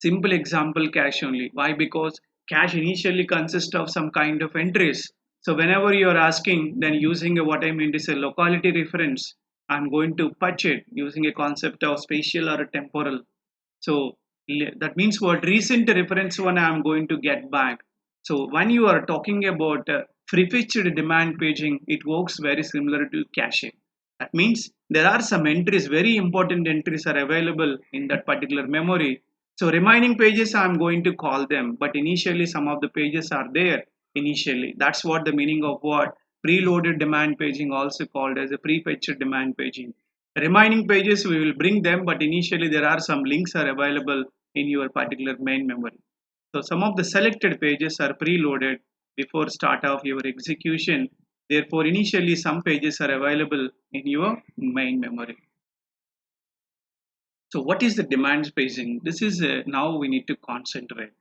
Simple example, cache only. Why? Because cache initially consists of some kind of entries. So whenever you are asking, then using what I mean is a locality reference, I'm going to patch it using a concept of spatial or a temporal. So that means what recent reference one I'm going to get back. So when you are talking about prefetched demand paging, it works very similar to cache. That means there are some entries, very important entries are available in that particular memory. So remaining pages I'm going to call them, but initially some of the pages are there initially. That's what the meaning of what preloaded demand paging, also called as a prefetched demand paging. Remaining pages we will bring them, but initially there are some links are available in your particular main memory. So some of the selected pages are preloaded before start of your execution. Therefore initially some pages are available in your main memory. So what is the demand paging? This is now we need to concentrate.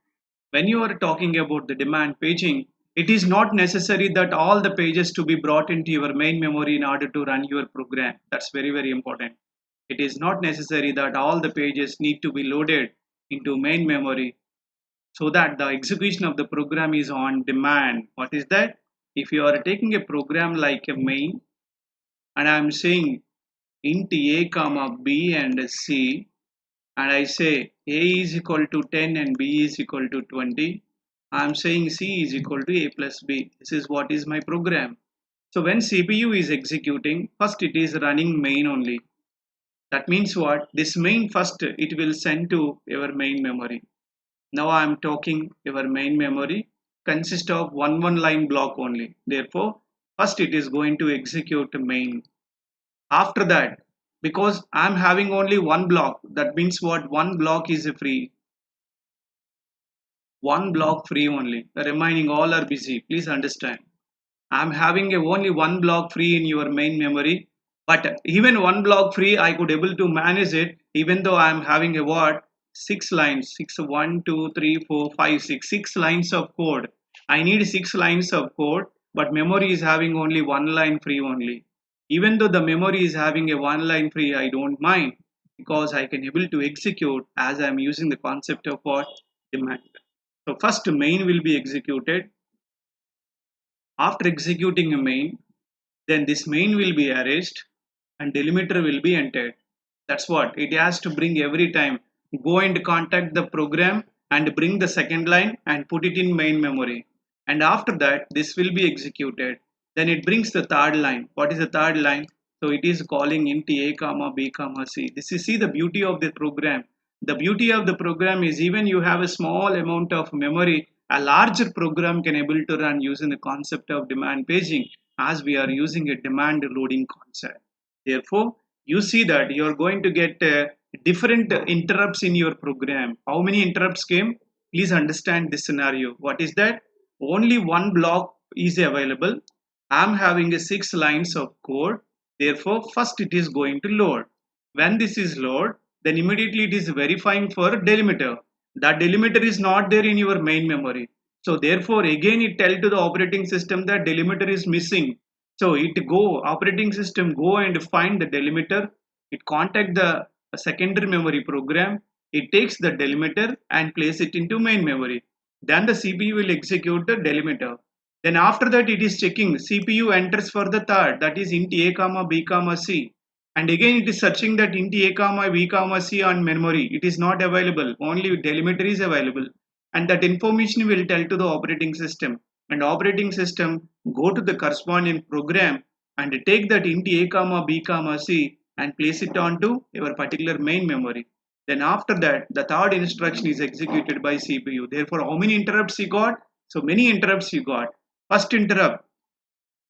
When you are talking about the demand paging, it is not necessary that all the pages to be brought into your main memory in order to run your program. That's very, very important. It is not necessary that all the pages need to be loaded into main memory so that the execution of the program is on demand. What is that? If you are taking a program like a main and I am saying int a comma b and c, and I say a is equal to 10 and b is equal to 20, I am saying c is equal to a plus b. This is what is my program. So when CPU is executing, first it is running main only. That means what? This main first it will send to your main memory. Now I am talking your main memory consists of one line block only. Therefore, first it is going to execute main. After that, because I am having only one block, that means what? One block is free. One block free only. The remaining all are busy. Please understand. I'm having only one block free in your main memory, but even one block free I could able to manage it even though I'm having a what? Six lines, six, 6 lines of code. I need 6 lines of code, but memory is having only one line free only. Even though the memory is having a one line free, I don't mind because I can able to execute as I'm using the concept of what? Demand. So first main will be executed. After executing a main, then this main will be erased and delimiter will be entered. That's what it has to bring every time. Go and contact the program and bring the second line and put it in main memory. And after that, this will be executed. Then it brings the third line. What is the third line? So it is calling int a comma b comma c. This is see the beauty of the program. The beauty of the program is even you have a small amount of memory, a larger program can able to run using the concept of demand paging as we are using a demand loading concept. Therefore, you see that you are going to get different interrupts in your program. How many interrupts came? Please understand this scenario. What is that? Only one block is available. I am having a 6 lines of code. Therefore, first it is going to load. When this is load, then immediately it is verifying for delimiter. That delimiter is not there in your main memory. So therefore, again it tell to the operating system that delimiter is missing. So it go operating system go and find the delimiter. It contact the secondary memory program. It takes the delimiter and place it into main memory. Then the CPU will execute the delimiter. Then after that it is checking CPU enters for the third, that is int a comma b comma c. And again it is searching that int a comma b comma c on memory. It is not available. Only delimiter is available. And that information will tell to the operating system. And operating system go to the corresponding program and take that int a comma b comma c and place it onto your particular main memory. Then after that, the third instruction is executed by CPU. Therefore, how many interrupts you got? So many interrupts you got. First interrupt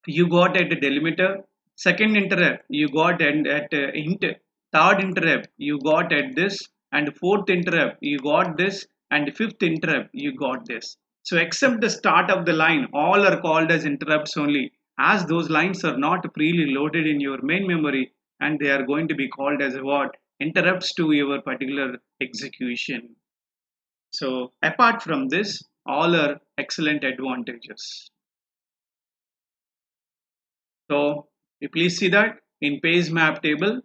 you got at delimiter. Second interrupt you got at int. Third interrupt you got at this. And fourth interrupt you got this. And fifth interrupt you got this. So except the start of the line, all are called as interrupts only, as those lines are not freely loaded in your main memory and they are going to be called as what? Interrupts to your particular execution. So apart from this, all are excellent advantages. So you please see that in page map table,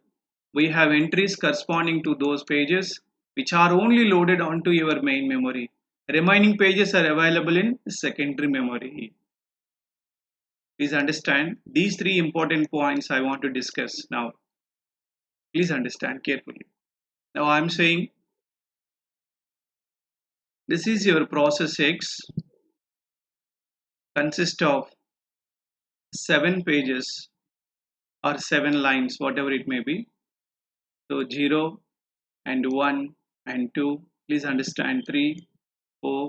we have entries corresponding to those pages which are only loaded onto your main memory. Remaining pages are available in secondary memory. Please understand these three important points I want to discuss now. Please understand carefully. Now I am saying this is your process X, consists of 7 pages or 7 lines, whatever it may be. So 0 and 1 and 2. Please understand 3, 4,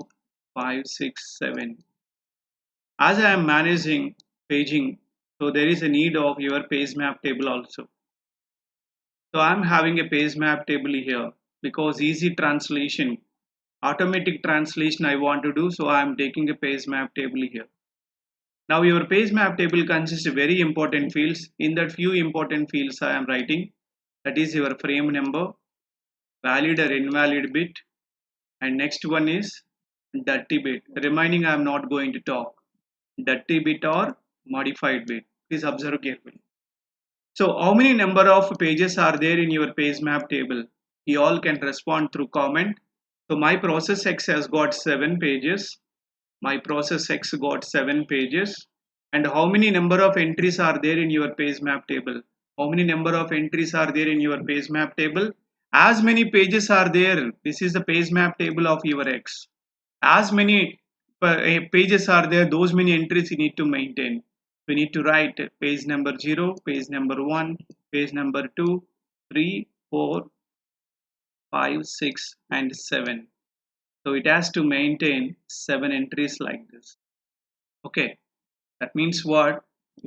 5, 6, 7. As I am managing paging, so there is a need of your page map table also. So I am having a page map table here because easy translation, automatic translation I want to do, so I am taking a page map table here. Now your page map table consists of very important fields. In that few important fields I am writing, that is your frame number, valid or invalid bit, and next one is dirty bit, remaining I am not going to talk, dirty bit or modified bit. Please observe carefully. So how many number of pages are there in your page map table? You all can respond through comment. So my process X has got 7 pages. My process X got 7 pages. And how many number of entries are there in your page map table? How many number of entries are there in your page map table? As many pages are there. This is the page map table of your X. As many pages are there, those many entries you need to maintain. We need to write page number 0, page number 1, page number 2, 3, 4, 5, 6 and 7. So it has to maintain 7 entries like this. Okay, that means what?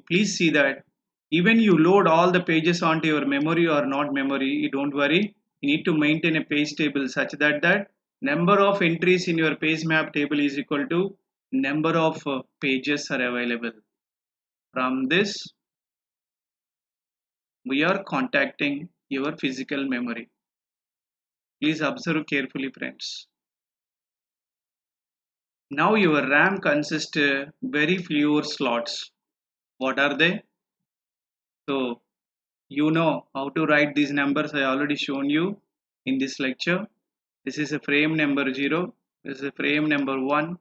Please see that even you load all the pages onto your memory or not memory, you don't worry. You need to maintain a page table such that number of entries in your page map table is equal to number of pages are available. From this, we are contacting your physical memory. Please observe carefully, friends. Now your RAM consists very fewer slots. What are they? So you know how to write these numbers. I already shown you in this lecture. This is a frame number 0. This is a frame number 1,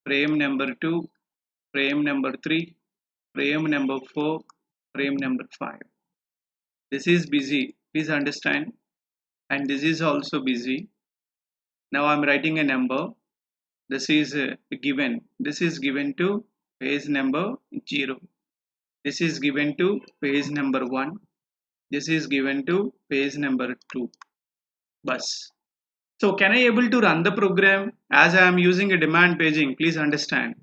frame number 2, frame number 3, frame number 4, frame number 5. This is busy. Please understand. And this is also busy. Now I am writing a number. This is given. This is given to page number 0. This is given to page number 1. This is given to page number 2. Bus. So can I able to run the program as I am using a demand paging? Please understand.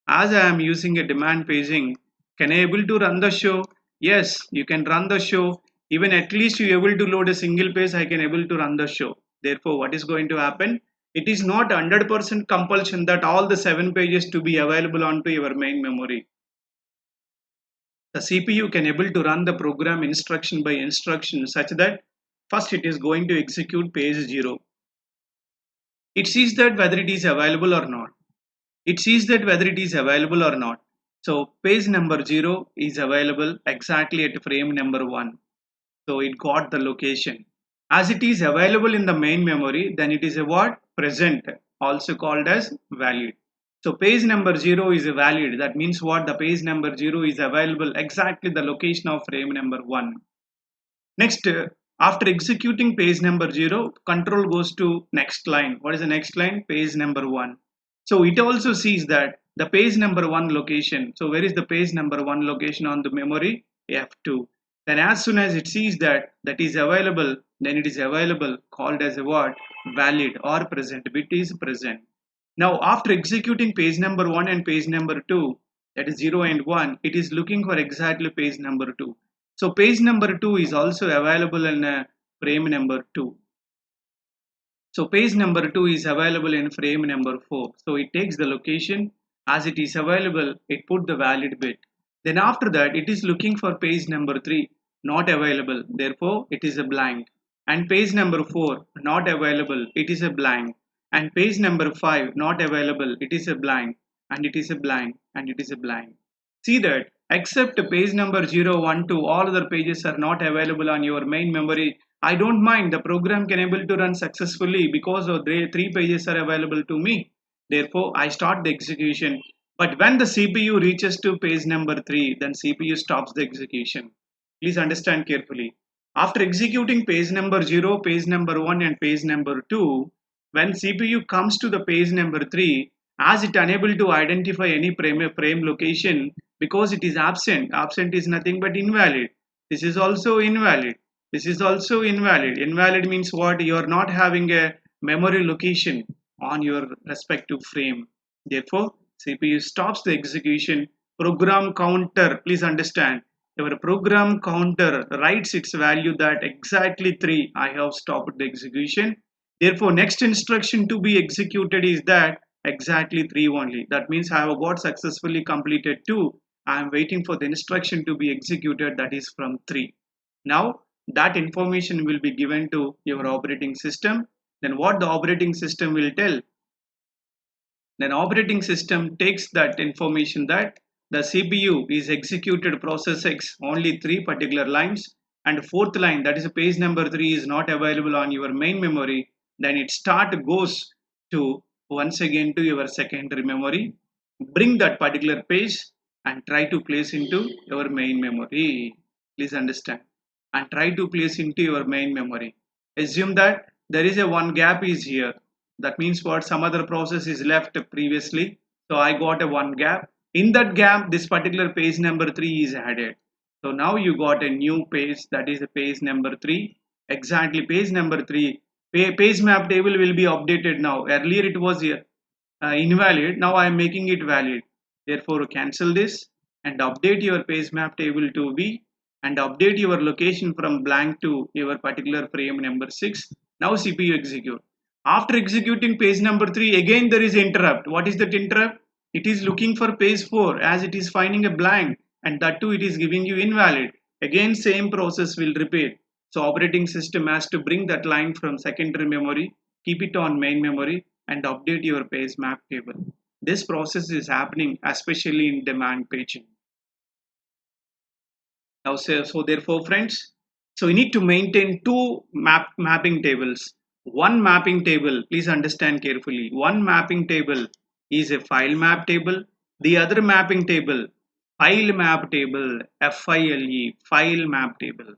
As I am using a demand paging, can I able to run the show? Yes, you can run the show. Even at least you able to load a single page, I can able to run the show. Therefore, what is going to happen? It is not 100% compulsion that all the 7 pages to be available onto your main memory. The CPU can able to run the program instruction by instruction such that first it is going to execute page 0. It sees that whether it is available or not. It sees that whether it is available or not. So page number 0 is available exactly at frame number 1. So it got the location. As it is available in the main memory, then it is a what? Present, also called as valid. So page number 0 is valid. That means what? The page number 0 is available exactly the location of frame number 1. Next, after executing page number 0, control goes to next line. What is the next line? Page number 1. So it also sees that the page number 1 location. So where is the page number 1 location on the memory? F2. Then as soon as it sees that is available, then it is available called as a what? Valid or present. Bit is present. Now after executing page number 1 and page number 2, that is 0 and 1, it is looking for exactly page number 2. So page number 2 is also available in frame number 2. So page number 2 is available in frame number 4. So it takes the location as it is available, it put the valid bit. Then after that it is looking for page number 3, not available, therefore it is a blank. And page number 4, not available, it is a blank. And page number 5, not available, it is a blank. And it is a blank, and it is a blank. See that except page number 0, 1, 2, all other pages are not available on your main memory. I don't mind, the program can able to run successfully because of the 3 pages are available to me. Therefore, I start the execution. But when the CPU reaches to page number 3, then CPU stops the execution. Please understand carefully. After executing page number 0, page number 1 and page number 2, when CPU comes to the page number 3, as it unable to identify any frame location because it is absent. Absent is nothing but invalid. This is also invalid. This is also invalid. Invalid means what? You are not having a memory location on your respective frame. Therefore, CPU stops the execution. Program counter, please understand, your program counter writes its value that exactly 3. I have stopped the execution. Therefore, next instruction to be executed is that exactly 3 only. That means I have got successfully completed 2. I am waiting for the instruction to be executed, that is from 3. Now that information will be given to your operating system. Then what the operating system will tell? Then operating system takes that information that the CPU is executed process X only 3 particular lines, and fourth line, that is page number 3, is not available on your main memory. Then it goes to once again to your secondary memory, bring that particular page and try to place into your main memory. Please understand. And try to place into your main memory. Assume that there is a one gap is here. That means what? Some other process is left previously. So I got a one gap. In that gap, this particular page number 3 is added. So now you got a new page, that is a page number 3. Exactly page number 3. Page map table will be updated now. Earlier it was invalid. Now I am making it valid. Therefore cancel this and update your page map table to V and update your location from blank to your particular frame number 6. Now CPU execute. After executing page number 3, again there is interrupt. What is that interrupt? It is looking for page 4 as it is finding a blank, and that too it is giving you invalid. Again same process will repeat. So operating system has to bring that line from secondary memory, keep it on main memory and update your page map table. This process is happening especially in demand paging. Now so therefore friends, so you need to maintain two mapping tables. One mapping table, please understand carefully, one mapping table is a file map table. The other mapping table, file map table, FILE, file map table.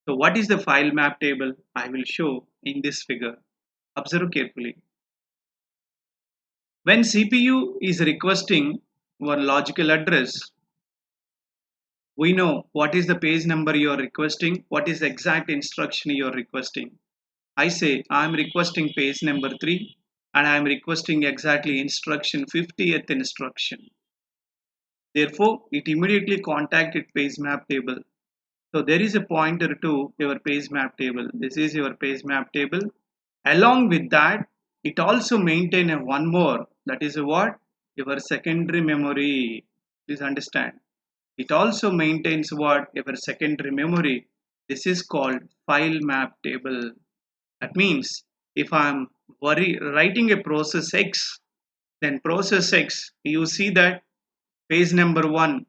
So what is the file map table? I will show in this figure. Observe carefully. When CPU is requesting one logical address, we know what is the page number you are requesting, what is the exact instruction you are requesting. I say I am requesting page number 3 and I am requesting exactly instruction 50th instruction. Therefore, it immediately contacted page map table. So there is a pointer to your page map table. This is your page map table. Along with that, it also maintain a one more, that is a what? Your secondary memory. Please understand. It also maintains what? Your secondary memory. This is called file map table. That means if I am writing a process X, then process X, you see that page number 1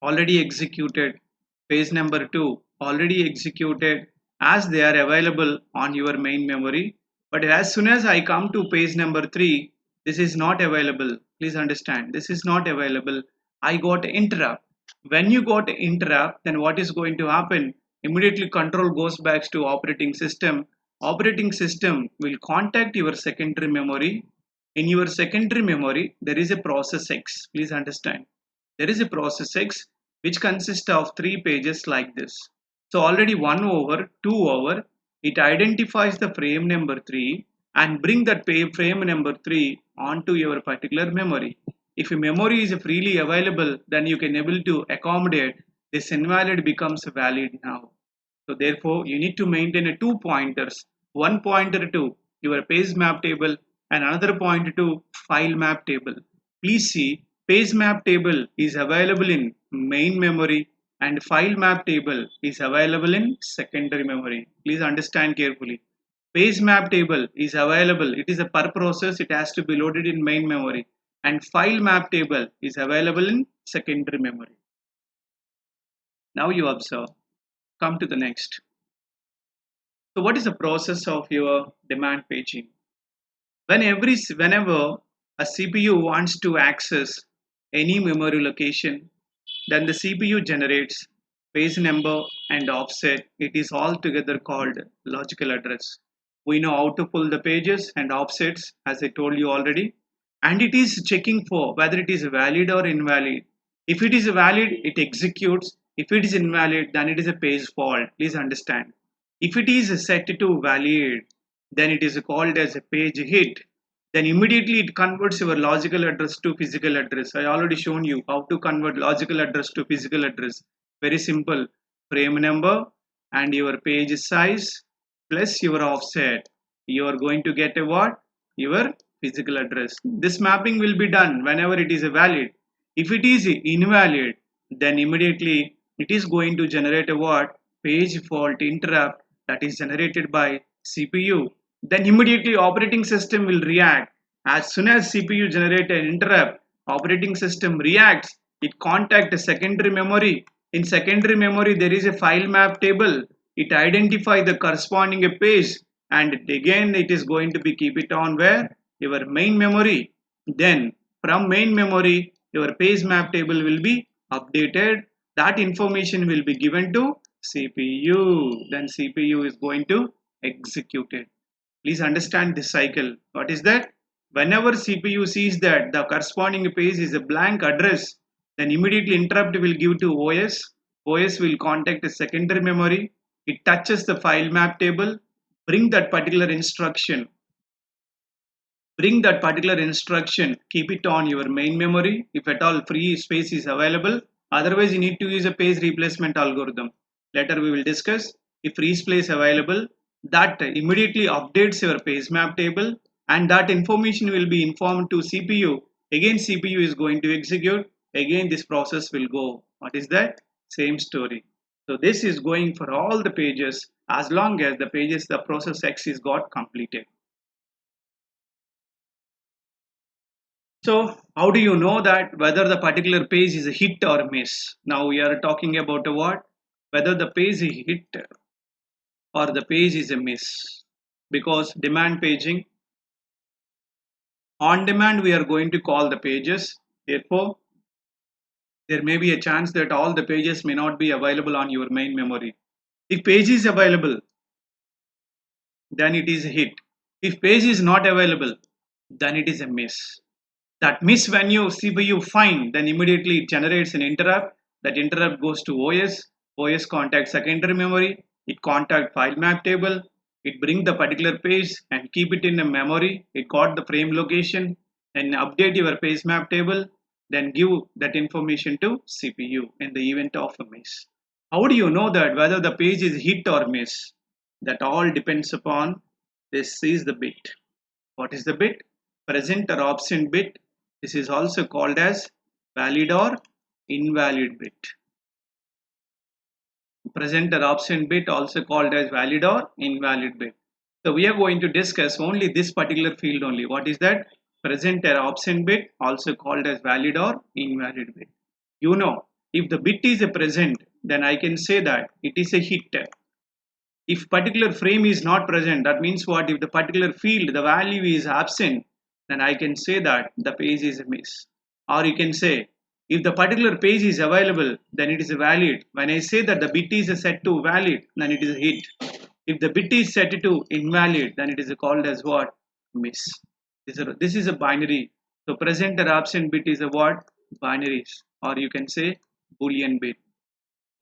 already executed, page number 2 already executed, as they are available on your main memory. But as soon as I come to page number 3, this is not available. Please understand, this is not available. I got interrupt. When you got interrupt, then what is going to happen? Immediately control goes back to operating system. Operating system will contact your secondary memory. In your secondary memory, there is a process X. Please understand. There is a process X which consists of 3 pages like this. So already 1 over, 2 over, it identifies the frame number 3 and bring that frame number 3 onto your particular memory. If a memory is freely available, then you can able to accommodate this invalid becomes valid now. So therefore, you need to maintain 2 pointers. One pointer to your page map table and another pointer to file map table. Please see, page map table is available in main memory and file map table is available in secondary memory. Please understand carefully. Page map table is available. It is a per process. It has to be loaded in main memory. And file map table is available in secondary memory. Now you observe. Come to the next. So what is the process of your demand paging? Whenever a CPU wants to access any memory location, then the CPU generates page number and offset. It is altogether called logical address. We know how to pull the pages and offsets, as I told you already, and it is checking for whether it is valid or invalid. If it is valid, it executes. If it is invalid, then it is a page fault. Please understand. If it is set to valid, then it is called as a page hit. Then immediately it converts your logical address to physical address. I already shown you how to convert logical address to physical address. Very simple. Frame number and your page size plus your offset. You are going to get a what? Your physical address. This mapping will be done whenever it is valid. If it is invalid, then immediately it is going to generate a what? page fault interrupt that is generated by CPU, then immediately operating system will react. As soon as CPU generates an interrupt, operating system reacts. It contacts a secondary memory. In secondary memory, there is a file map table. It identifies the corresponding page, and again it is going to be keep it on where your main memory. Then from main memory, your page map table will be updated. That information will be given to CPU. Then CPU is going to execute it. Please understand this cycle. What is that? Whenever CPU sees that the corresponding page is a blank address, then immediately interrupt will give to OS. OS will contact a secondary memory. It touches the file map table, bring that particular instruction keep it on your main memory if at all free space is available. Otherwise you need to use a page replacement algorithm. Later we will discuss. If free space available, that immediately updates your page map table, and that information will be informed to CPU. Again CPU is going to execute. Again this process will go. What is that? Same story. So this is going for all the pages as long as the process X is got completed. So how do you know that whether the particular page is a hit or miss? Now we are talking about a what? Whether the page is hit or the page is a miss. Because demand paging, on demand we are going to call the pages. Therefore, there may be a chance that all the pages may not be available on your main memory. If page is available, then it is a hit. If page is not available, then it is a miss. That miss when you CPU find, then immediately it generates an interrupt. That interrupt goes to OS. OS contacts secondary memory. It contacts file map table. It brings the particular page and keep it in a memory. It got the frame location and update your page map table. Then give that information to CPU in the event of a miss. How do you know that whether the page is hit or miss? That all depends upon this is the bit. What is the bit? Present or absent bit. This is also called as valid or invalid bit. Present or absent bit also called as valid or invalid bit. So we are going to discuss only this particular field only. What is that? Present or absent bit also called as valid or invalid bit. You know, if the bit is a present, then I can say that it is a hit. If particular frame is not present, that means what? If the particular field, the value is absent, then I can say that the page is a miss. Or you can say, if the particular page is available, then it is valid. When I say that the bit is set to valid, then it is a hit. If the bit is set to invalid, then it is called as what? Miss. This is a binary. So present or absent bit is a what? Binary. Or you can say Boolean bit.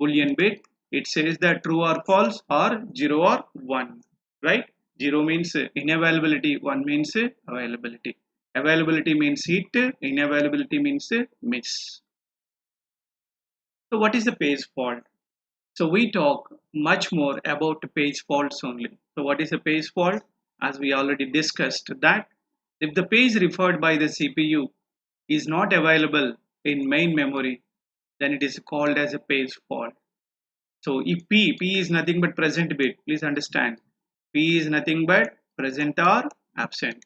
Boolean bit, it says that true or false or 0 or 1, right? 0 means inavailability, 1 means availability. Availability means hit, inavailability means miss. So what is the page fault? So we talk much more about page faults only. So what is a page fault? As we already discussed that if the page referred by the CPU is not available in main memory, then it is called as a page fault. So if P is nothing but present bit, please understand. P is nothing but present or absent.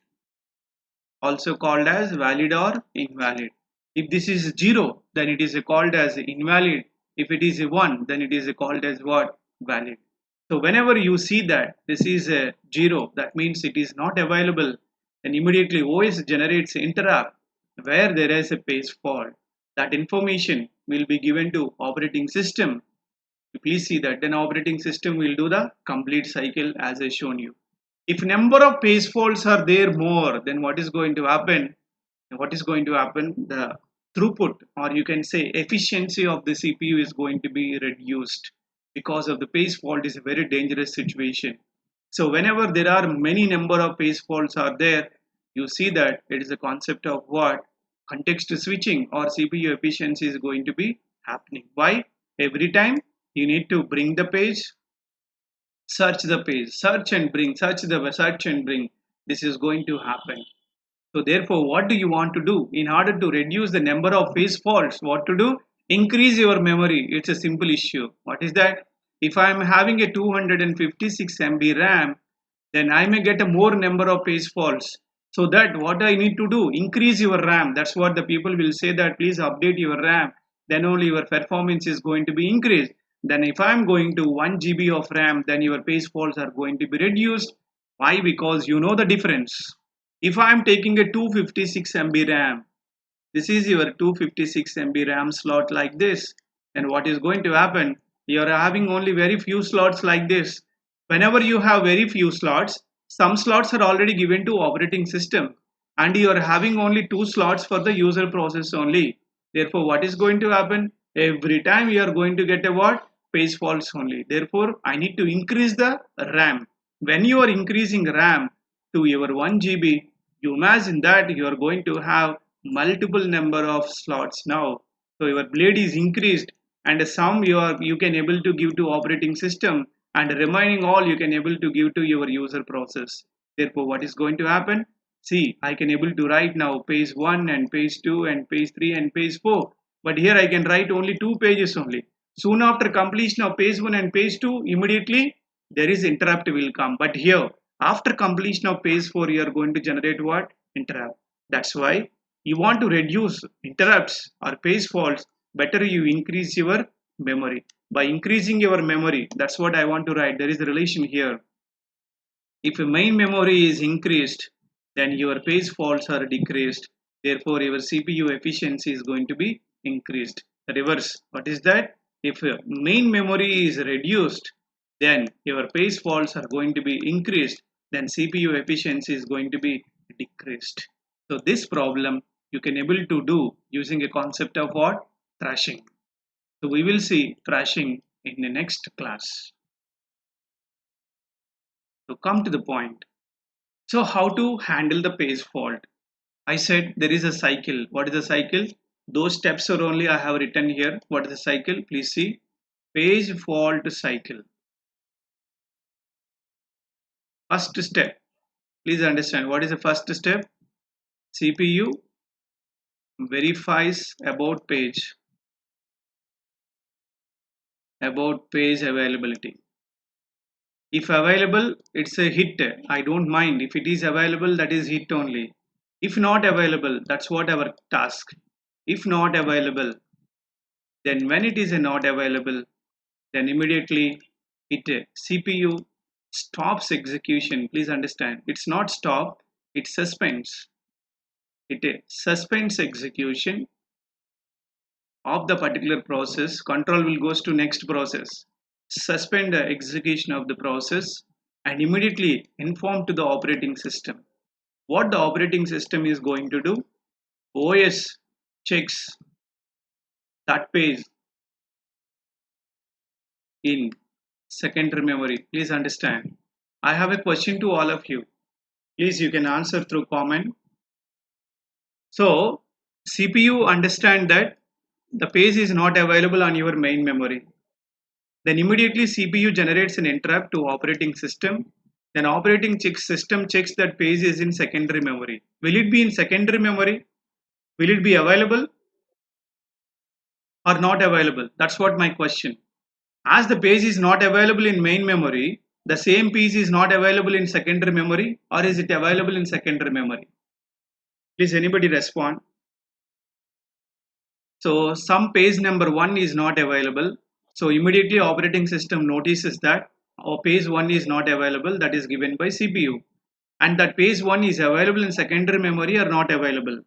Also called as valid or invalid. If this is 0, then it is called as invalid. If it is 1, then it is called as what? Valid. So whenever you see that this is a 0, that means it is not available, then immediately OS generates interrupt where there is a page fault. That information will be given to operating system. Please see that then operating system will do the complete cycle as I shown you. If number of page faults are there more, then what is going to happen? The throughput, or you can say efficiency of the CPU is going to be reduced because of the page fault is a very dangerous situation. So whenever there are many number of page faults are there, you see that it is a concept of what? Context switching or CPU efficiency is going to be happening. Why? Every time you need to bring the page, search the page, search and bring, search and bring. This is going to happen. So therefore, what do you want to do? In order to reduce the number of page faults, what to do? Increase your memory. It's a simple issue. What is that? If I am having a 256 MB RAM, then I may get a more number of page faults. So that what I need to do, increase your RAM. That's what the people will say, that please update your RAM. Then only your performance is going to be increased. Then if I'm going to 1 GB of RAM, then your page faults are going to be reduced. Why? Because you know the difference. If I'm taking a 256 MB RAM, this is your 256 MB RAM slot like this. And what is going to happen? You are having only very few slots like this. Whenever you have very few slots, some slots are already given to operating system, and you are having only two slots for the user process only. Therefore, what is going to happen? Every time you are going to get a what? Page faults only. Therefore, I need to increase the RAM. When you are increasing RAM to your 1 GB, you imagine that you are going to have multiple number of slots now. So your blade is increased, and some you can able to give to operating system, and remaining all you can able to give to your user process. Therefore, what is going to happen? See, I can able to write now page 1 and page 2 and page 3 and page 4, but here I can write only 2 pages only. Soon after completion of page 1 and page 2, immediately there is interrupt will come. But here, after completion of page 4, you are going to generate what? Interrupt. That's why you want to reduce interrupts or page faults, better you increase your memory. By increasing your memory, that's what I want to write. There is a relation here. If your main memory is increased, then your page faults are decreased. Therefore, your CPU efficiency is going to be increased. Reverse. What is that? If your main memory is reduced, then your page faults are going to be increased. Then CPU efficiency is going to be decreased. So this problem you can able to do using a concept of what? Thrashing. So we will see thrashing in the next class. So come to the point. So how to handle the page fault? I said there is a cycle. What is the cycle? Those steps are only I have written here. What is the cycle? Please see. Page fault cycle. First step. Please understand what is the first step. CPU verifies about page availability. If available, it's a hit. I don't mind. If it is available, that is hit only. If not available, that's what our task. If not available, then when it is not available, then immediately it CPU stops execution. Please understand, it's not stop, it suspends. It suspends execution of the particular process. Control will goes to next process. Suspend the execution of the process and immediately inform to the operating system. What the operating system is going to do? OS checks that page in secondary memory. Please understand. I have a question to all of you. Please, you can answer through comment. So, CPU understand that the page is not available on your main memory. Then immediately CPU generates an interrupt to operating system. Then operating system checks that page is in secondary memory. Will it be in secondary memory? Will it be available or not available? That's what my question. As the page is not available in main memory, the same page is not available in secondary memory, or is it available in secondary memory? Please anybody respond. So some page number 1 is not available. So immediately operating system notices that page 1 is not available, that is given by CPU. And that page 1 is available in secondary memory or not available?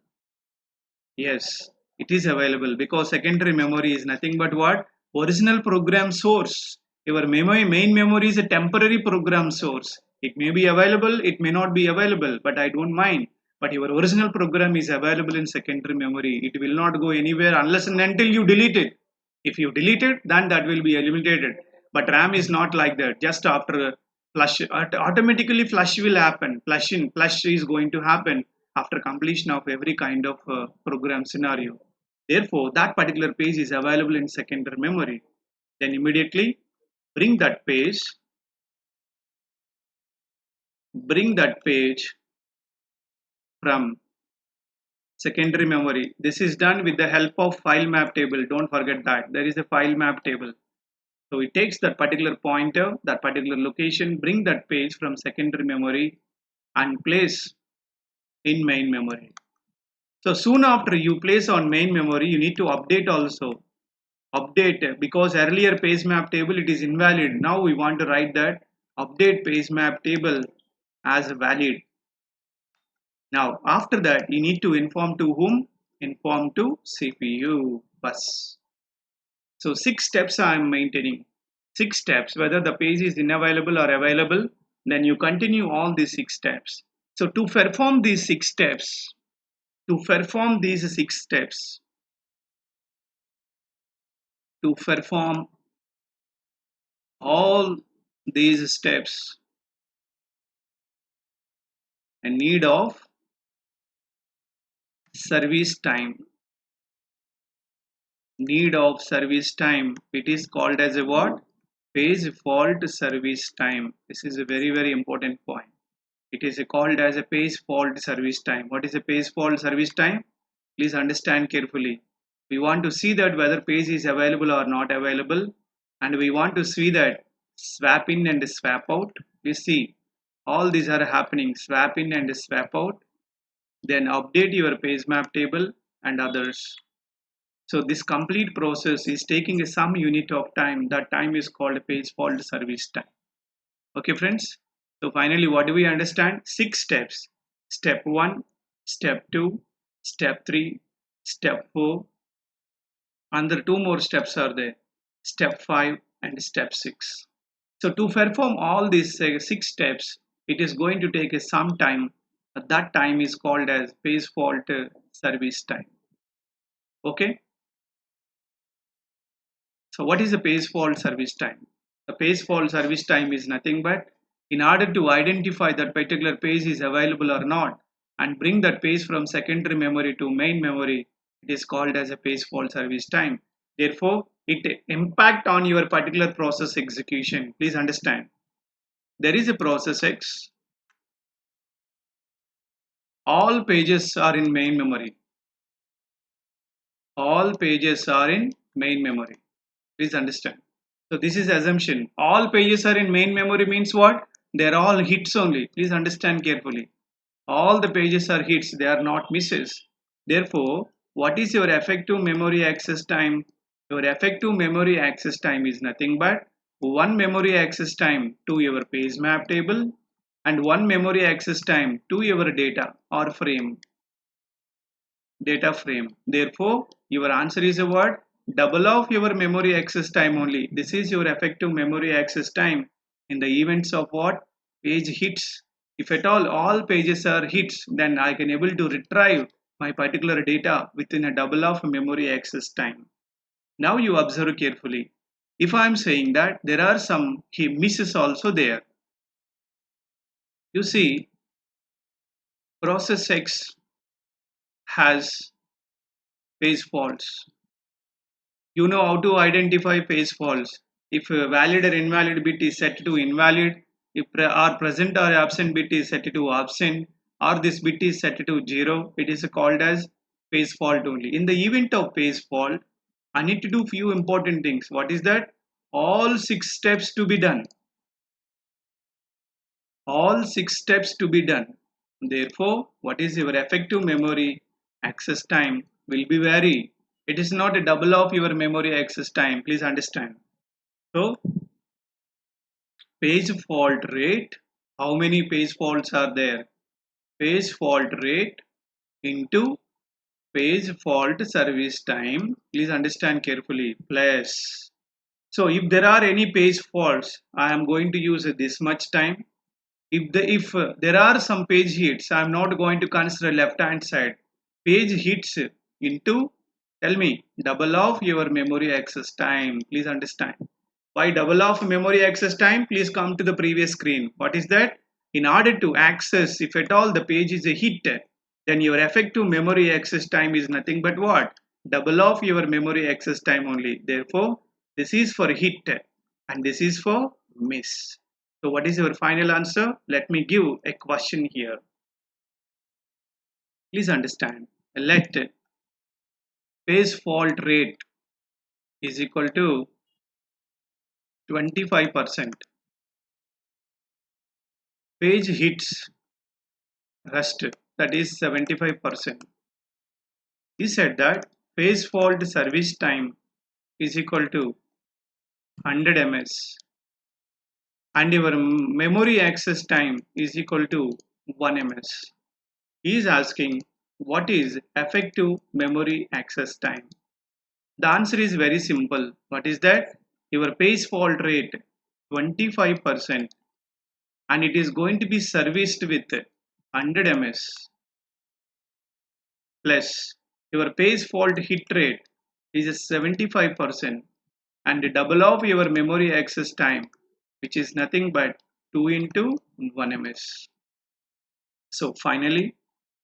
Yes, it is available, because secondary memory is nothing but what? Original program source. Your main memory is a temporary program source. It may be available, it may not be available, but I don't mind. But your original program is available in secondary memory. It will not go anywhere unless and until you delete it. If you delete it, then that will be eliminated. But RAM is not like that. Just after flush, automatically flush will happen. Flush is going to happen after completion of every kind of program scenario. Therefore, that particular page is available in secondary memory. Then immediately bring that page from secondary memory. This is done with the help of file map table. Don't forget that there is a file map table. So it takes that particular pointer, that particular location, bring that page from secondary memory and place in main memory. So soon after you place on main memory, you need to update also. Update, because earlier page map table it is invalid. Now we want to write that update page map table as valid. Now after that you need to inform to whom? Inform to CPU bus. So 6 steps I am maintaining. 6 steps, whether the page is unavailable or available, then you continue all these 6 steps. So to perform these 6 steps, to perform these 6 steps, to perform all these steps, a need of service time. Need of service time. It is called as a what? Page fault service time. This is a very important point. It is called as a page fault service time. What is a page fault service time? Please understand carefully. We want to see that whether page is available or not available, and we want to see that swap in and swap out. You see, all these are happening, swap in and swap out. Then update your page map table and others. So this complete process is taking some unit of time. That time is called page fault service time. Okay, friends. So finally, what do we understand? 6 steps. Step 1, step 2, step 3, step 4. Another 2 more steps are there. Step 5 and step 6. So to perform all these 6 steps, it is going to take some time. That time is called as page fault service time. Okay. So what is the page fault service time? The page fault service time is nothing but in order to identify that particular page is available or not and bring that page from secondary memory to main memory, it is called as a page fault service time. Therefore, it impact on your particular process execution. Please understand. There is a process X. All pages are in main memory. All pages are in main memory. Please understand. So this is assumption. All pages are in main memory means what? They are all hits only. Please understand carefully. All the pages are hits. They are not misses. Therefore, what is your effective memory access time? Your effective memory access time is nothing but one memory access time to your page map table and one memory access time to your data or frame. Data frame. Therefore, your answer is a what? Double of your memory access time only. This is your effective memory access time in the events of what? Page hits. If at all pages are hits, then I can able to retrieve my particular data within a double of memory access time. Now you observe carefully. If I am saying that there are some misses also there. You see, process X has page faults. You know how to identify page faults. If a valid or invalid bit is set to invalid, if our present or absent bit is set to absent, or this bit is set to 0, it is called as page fault only. In the event of page fault, I need to do few important things. What is that? All 6 steps to be done. All 6 steps to be done. Therefore, what is your effective memory access time will be vary. It is not a double of your memory access time. Please understand. So, page fault rate. How many page faults are there? Page fault rate into page fault service time. Please understand carefully. Plus. So, if there are any page faults, I am going to use this much time. If there are some page hits, I am not going to consider left hand side. Page hits into, tell me, double of your memory access time. Please understand. Why double of memory access time? Please come to the previous screen. What is that? In order to access, if at all the page is a hit, then your effective memory access time is nothing but what? Double of your memory access time only. Therefore, this is for hit and this is for miss. So what is your final answer? Let me give a question here. Please understand. Let page fault rate is equal to 25%. Page hits rust, that is 75%. He said that page fault service time is equal to 100 ms and your memory access time is equal to 1 ms. He is asking what is effective memory access time. The answer is very simple. What is that? Your page fault rate 25% and it is going to be serviced with 100 ms plus your page fault hit rate is 75% and double of your memory access time, which is nothing but 2 into 1 ms. So finally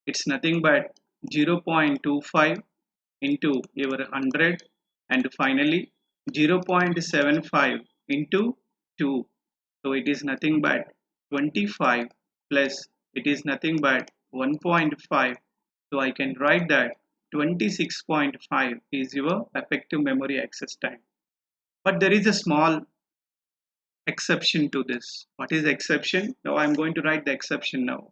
it's nothing but 0.25 into your 100 and finally 0.75 into 2. So it is nothing but 25 plus it is nothing but 1.5. So I can write that 26.5 is your effective memory access time. But there is a small exception to this. What is the exception? Now I'm going to write the exception now.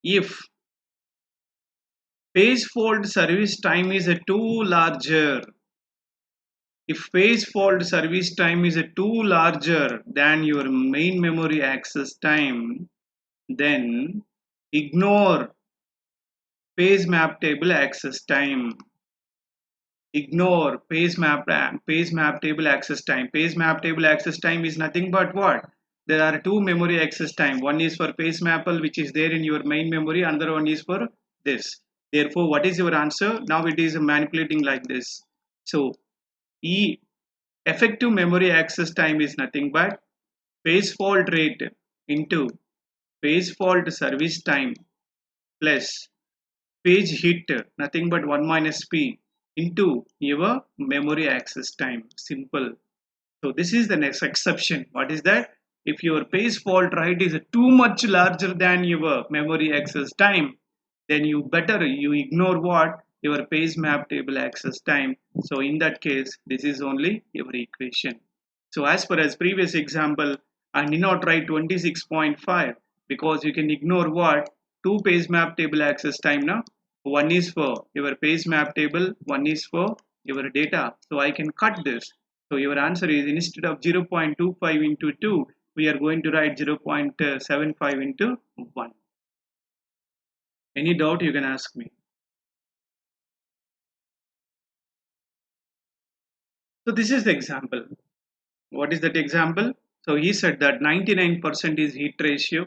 If page fault service time is a too larger, if page fault service time is a too larger than your main memory access time, then ignore page map table access time. Ignore page map table access time. Page map table access time is nothing but what? There are two memory access time. One is for page maple which is there in your main memory, another one is for this. Therefore, what is your answer? Now it is manipulating like this. So E effective memory access time is nothing but page fault rate into page fault service time plus page hit, nothing but 1 minus p into your memory access time. Simple. So this is the next exception. What is that? If your page fault rate is too much larger than your memory access time, then you ignore what? Your page map table access time. So in that case, this is only your equation. So as per as previous example, I need not write 26.5 because you can ignore what? Two page map table access time now. One is for your page map table, one is for your data. So I can cut this. So your answer is instead of 0.25 into 2, we are going to write 0.75 into 1. Any doubt you can ask me. So this is the example. What is that example? So he said that 99% is hit ratio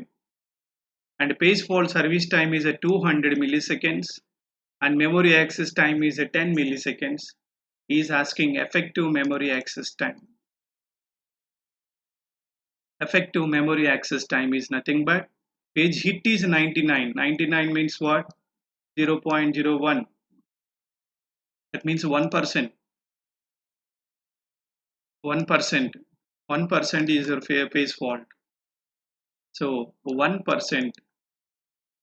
and page fault service time is at 200 milliseconds and memory access time is at 10 milliseconds. He is asking effective memory access time. Effective memory access time is nothing but page hit is 99. 99 means what? 0.01. That means 1%. 1%. 1% is your page fault. So 1%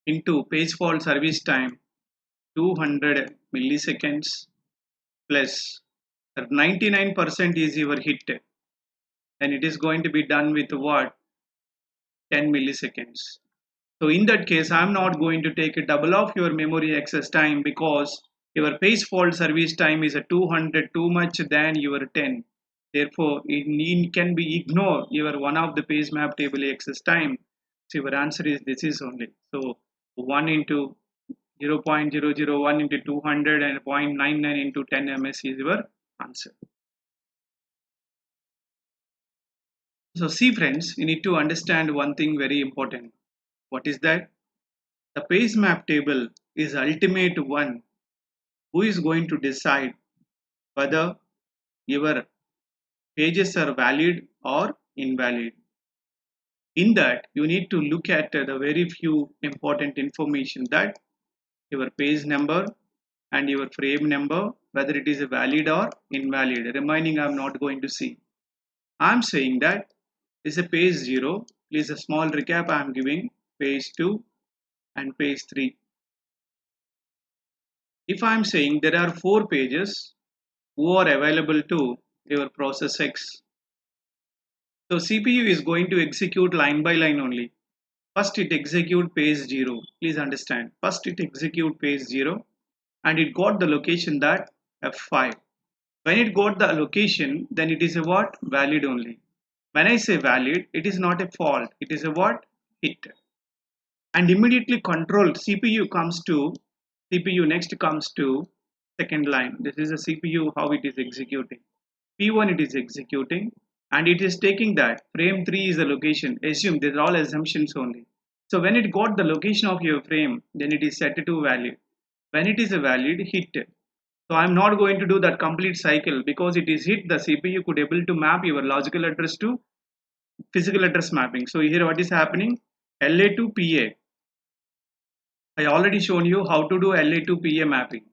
into page fault service time 200 milliseconds plus 99% is your hit, and it is going to be done with what? 10 milliseconds. So in that case, I'm not going to take a double of your memory access time because your page fault service time is a 200 too much than your 10. Therefore, it can be ignore your one of the page map table access time. So your answer is this is only. So 1 into 0.001 into 200 and 0.99 into 10 ms is your answer. So see friends, you need to understand one thing very important. What is that? The page map table is ultimate one who is going to decide whether your pages are valid or invalid. In that, you need to look at the very few important information that your page number and your frame number, whether it is valid or invalid. Remaining, I'm not going to see. I'm saying that is a page 0. Please a small recap I'm giving. Page 2 and page 3. If I'm saying there are 4 pages, who are available to your process X. So CPU is going to execute line by line only. First it execute page 0. Please understand. First it execute page 0 and it got the location that F5. When it got the location, then it is a what? Valid only. When I say valid, it is not a fault. It is a what? Hit. And immediately control CPU next comes to second line. This is a CPU how it is executing. P1 it is executing and it is taking that frame 3 is the location. Assume these are all assumptions only. So when it got the location of your frame, then it is set to valid. When it is a valid, hit. So I'm not going to do that complete cycle because it is hit, the CPU could able to map your logical address to physical address mapping. So here what is happening? LA to PA. I already shown you how to do LA to PA mapping,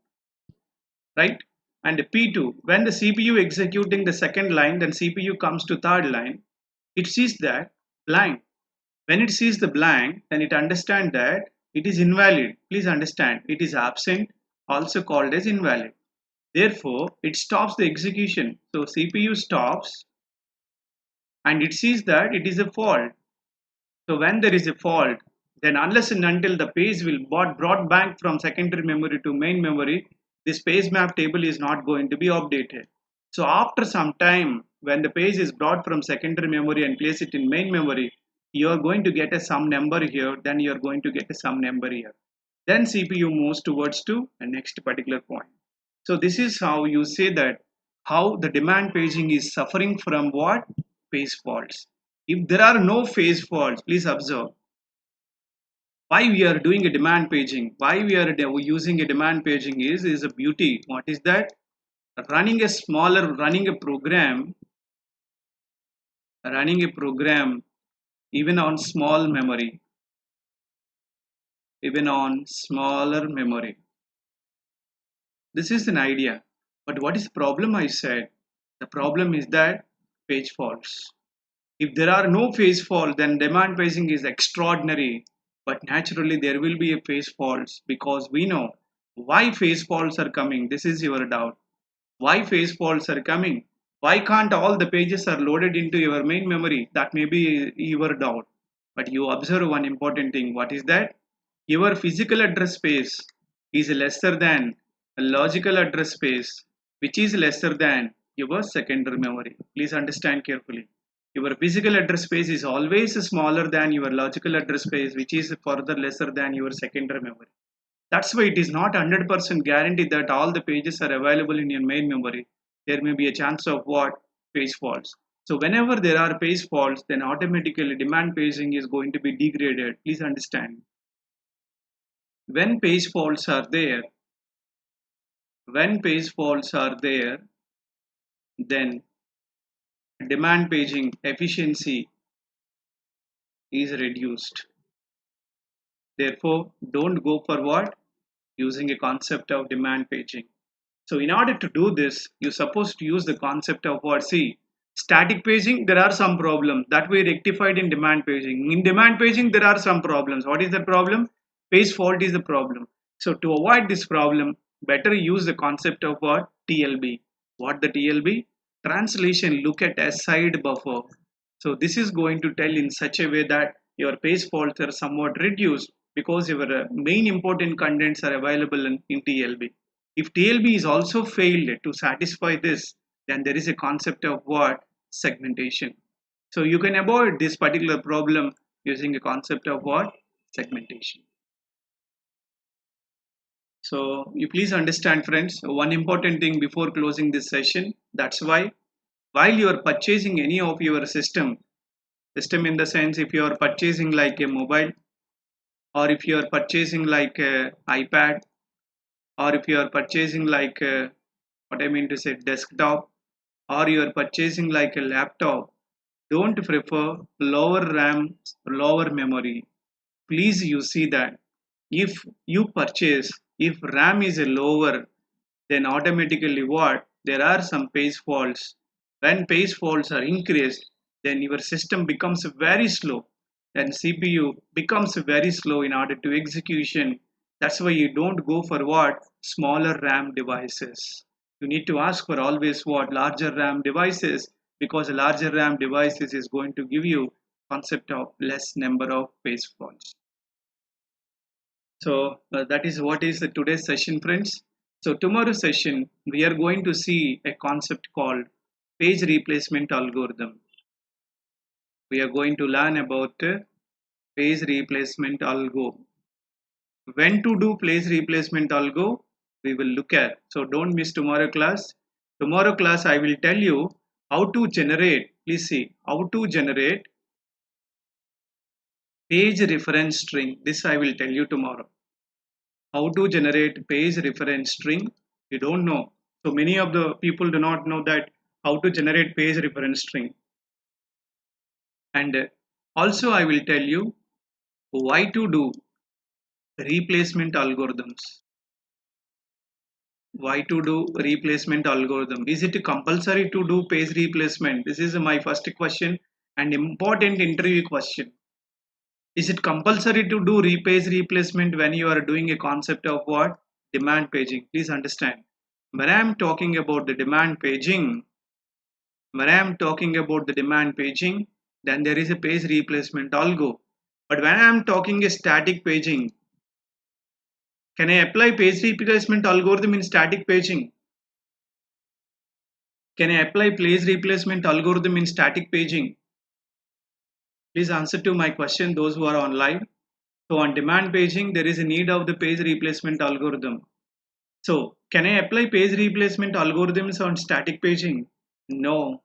right? And P2, when the CPU executing the second line, then CPU comes to third line. It sees that blank. When it sees the blank, then it understands that it is invalid. Please understand, it is absent, also called as invalid. Therefore, it stops the execution. So CPU stops and it sees that it is a fault. So when there is a fault, then unless and until the page will brought back from secondary memory to main memory, this page map table is not going to be updated. So after some time, when the page is brought from secondary memory and place it in main memory, you are going to get a some number here, then you are going to get a some number here. Then CPU moves towards to the next particular point. So this is how you say that how the demand paging is suffering from what? Phase faults. If there are no phase faults, please observe why we are doing a demand paging. Why we are using a demand paging is a beauty. What is that? Running a program even on small memory, even on smaller memory. This is an idea. But what is the problem I said? The problem is that page faults. If there are no phase fault, then demand paging is extraordinary. But naturally, there will be a phase faults because we know why phase faults are coming. This is your doubt. Why phase faults are coming? Why can't all the pages are loaded into your main memory? That may be your doubt. But you observe one important thing. What is that? Your physical address space is lesser than a logical address space, which is lesser than your secondary memory. Please understand carefully. Your physical address space is always smaller than your logical address space, which is further lesser than your secondary memory. That's why it is not 100% guaranteed that all the pages are available in your main memory. There may be a chance of what? Page faults. So whenever there are page faults, then automatically demand paging is going to be degraded. Please understand. When page faults are there, when page faults are there, then demand paging efficiency is reduced. Therefore, don't go for what? Using a concept of demand paging. So in order to do this, you're supposed to use the concept of what? See, static paging, there are some problems that we rectified in demand paging. In demand paging, there are some problems. What is the problem? Page fault is the problem. So to avoid this problem, better use the concept of what? TLB. What the TLB? Translation look at aside buffer. So this is going to tell in such a way that your page faults are somewhat reduced because your main important contents are available in TLB. If TLB is also failed to satisfy this, then there is a concept of what? Segmentation. So you can avoid this particular problem using a concept of what? Segmentation. So you please understand friends, one important thing before closing this session, that's why while you are purchasing any of your system in the sense if you are purchasing like a mobile or if you are purchasing like a iPad or if you are purchasing like a, what I mean to say desktop or you are purchasing like a laptop, don't prefer lower RAM, lower memory. Please you see that if you purchase, if RAM is a lower, then automatically what? There are some page faults. When page faults are increased, then your system becomes very slow. Then CPU becomes very slow in order to execution. That's why you don't go for what? Smaller RAM devices. You need to ask for always what? Larger RAM devices, because a larger RAM devices is going to give you concept of less number of page faults. So that is what is the today's session, friends. So tomorrow's session, we are going to see a concept called page replacement algorithm. We are going to learn about page replacement algo. When to do page replacement algo, we will look at. So don't miss tomorrow class. Tomorrow class, I will tell you how to generate. Please see how to generate page reference string. This I will tell you tomorrow. How to generate page reference string? You don't know. So many of the people do not know that how to generate page reference string. And also I will tell you why to do replacement algorithms. Why to do replacement algorithm? Is it compulsory to do page replacement? This is my first question and important interview question. Is it compulsory to do page replacement when you are doing a concept of what? Demand paging. Please understand. When I am talking about the demand paging, then there is a page replacement algo. But when I am talking a static paging, can I apply page replacement algorithm in static paging? Can I apply page replacement algorithm in static paging? Please answer to my question, those who are on live. So on demand paging, there is a need of the page replacement algorithm. So can I apply page replacement algorithms on static paging? No.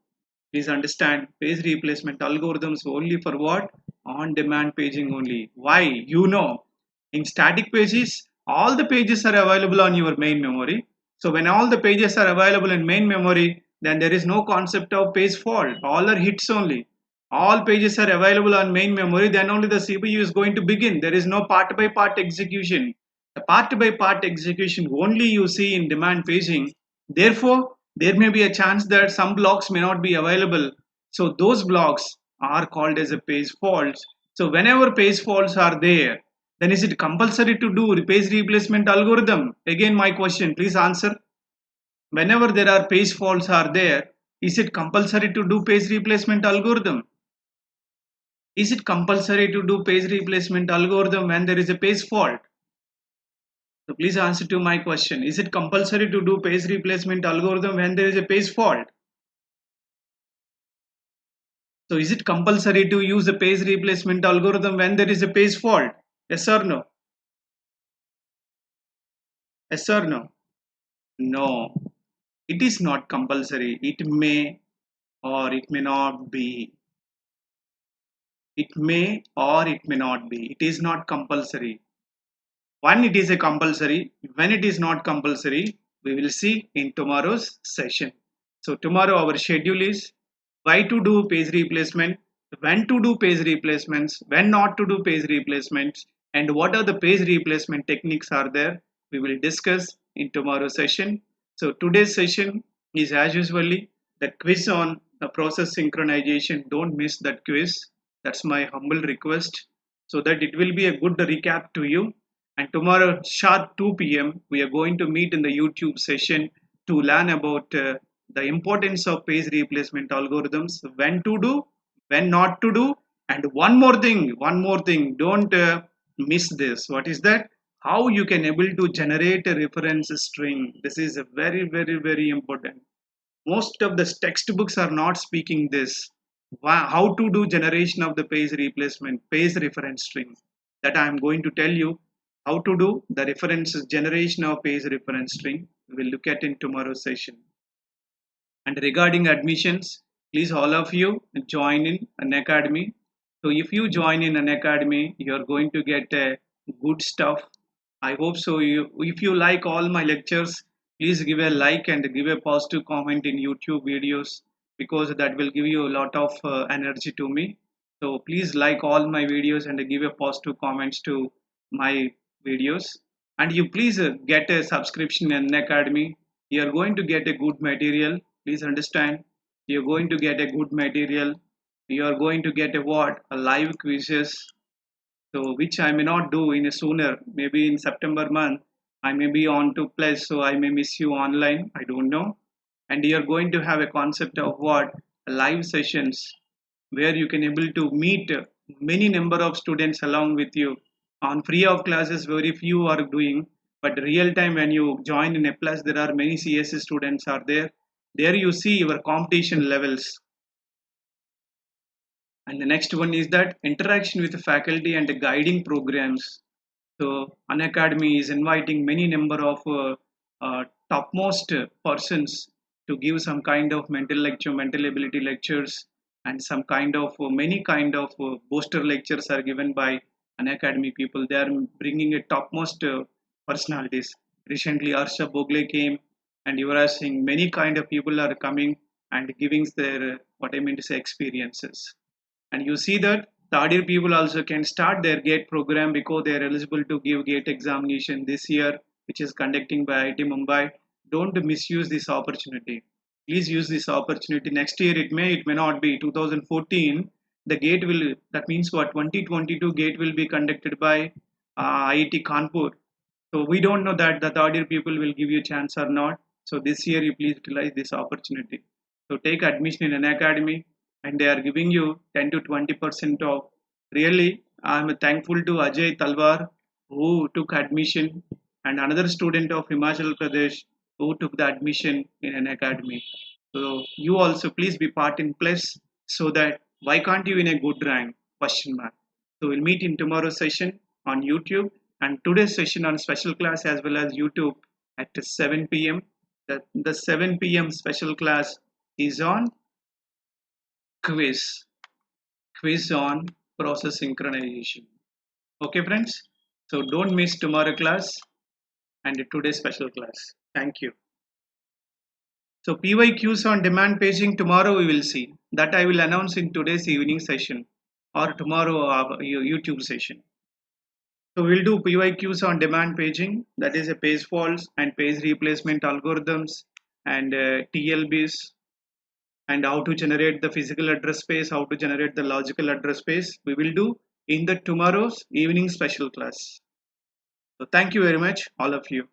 Please understand, page replacement algorithms only for what? On demand paging only. Why? You know, in static pages, all the pages are available on your main memory. So when all the pages are available in main memory, then there is no concept of page fault. All are hits only. All pages are available on main memory, then only the CPU is going to begin. There is no part by part execution. The part by part execution only you see in demand paging. Therefore, there may be a chance that some blocks may not be available. So those blocks are called as a page faults. So whenever page faults are there, then is it compulsory to do page replacement algorithm? Again, my question, please answer. Whenever there are page faults are there, is it compulsory to do page replacement algorithm? Is it compulsory to do page replacement algorithm when there is a page fault? So please answer to my question. Is it compulsory to do page replacement algorithm when there is a page fault? So is it compulsory to use a page replacement algorithm when there is a page fault? Yes or no? Yes or no? No. It is not compulsory. It may or it may not be. It may or it may not be. It is not compulsory. When it is a compulsory, when it is not compulsory, we will see in tomorrow's session. So tomorrow our schedule is why to do page replacement, when to do page replacements, when not to do page replacements, and what are the page replacement techniques are there. We will discuss in tomorrow's session. So today's session is as usually the quiz on the process synchronization. Don't miss that quiz. That's my humble request so that it will be a good recap to you. And tomorrow sharp 2 p.m. we are going to meet in the YouTube session to learn about the importance of page replacement algorithms, when to do, when not to do, and one more thing, don't miss this. What is that? How you can able to generate a reference string. This is a very important. Most of the textbooks are not speaking this. How to do generation of the page replacement, page reference string. That I am going to tell you how to do the reference generation of page reference string. We will look at in tomorrow's session. And regarding admissions, please all of you join in Unacademy. So if you join in Unacademy, you are going to get good stuff. I hope so. If you like all my lectures, please give a like and give a positive comment in YouTube videos because that will give you a lot of energy to me. So please like all my videos and give a positive comments to my videos. And you please get a subscription in Unacademy. You are going to get a good material. Please understand. You are going to get a good material. You are going to get a what? A live quizzes. So which I may not do in a sooner, maybe in September month. I may be on to plus, so I may miss you online. I don't know. And you're going to have a concept of what live sessions where you can able to meet many number of students along with you on free of classes. Very few are doing, but real time when you join in a plus, there are many CSS students are there. There you see your competition levels. And the next one is that interaction with the faculty and the guiding programs. So Unacademy is inviting many number of topmost persons to give some kind of mental lecture, mental ability lectures, and some kind of many kind of booster lectures are given by Unacademy people. They are bringing a topmost personalities. Recently, Arsha Bogle came, and you are seeing many kind of people are coming and giving their what I mean to say experiences. And you see that third year people also can start their GATE program because they are eligible to give GATE examination this year, which is conducting by IIT Mumbai. Don't misuse this opportunity. Please use this opportunity. Next year it may not be 2014. The GATE will, that means what, 2022 GATE will be conducted by IIT Kanpur. So we don't know that the third year people will give you a chance or not. So this year you please utilize this opportunity. So take admission in an academy, and they are giving you 10 to 20% off. Really, I'm thankful to Ajay Talwar who took admission, and another student of Himachal Pradesh who took the admission in an academy. So you also please be part in place so that why can't you in a good rank? Question mark. So we'll meet in tomorrow's session on YouTube and today's session on special class as well as YouTube at 7 p.m. The 7 p.m. special class is on quiz. Quiz on process synchronization. Okay, friends. So don't miss tomorrow class and today's special class. Thank you. So PYQs on demand paging tomorrow we will see. That I will announce in today's evening session or tomorrow YouTube session. So we'll do PYQs on demand paging, that is a page faults and page replacement algorithms and TLBs, and how to generate the physical address space, how to generate the logical address space. We will do in the tomorrow's evening special class. So thank you very much, all of you.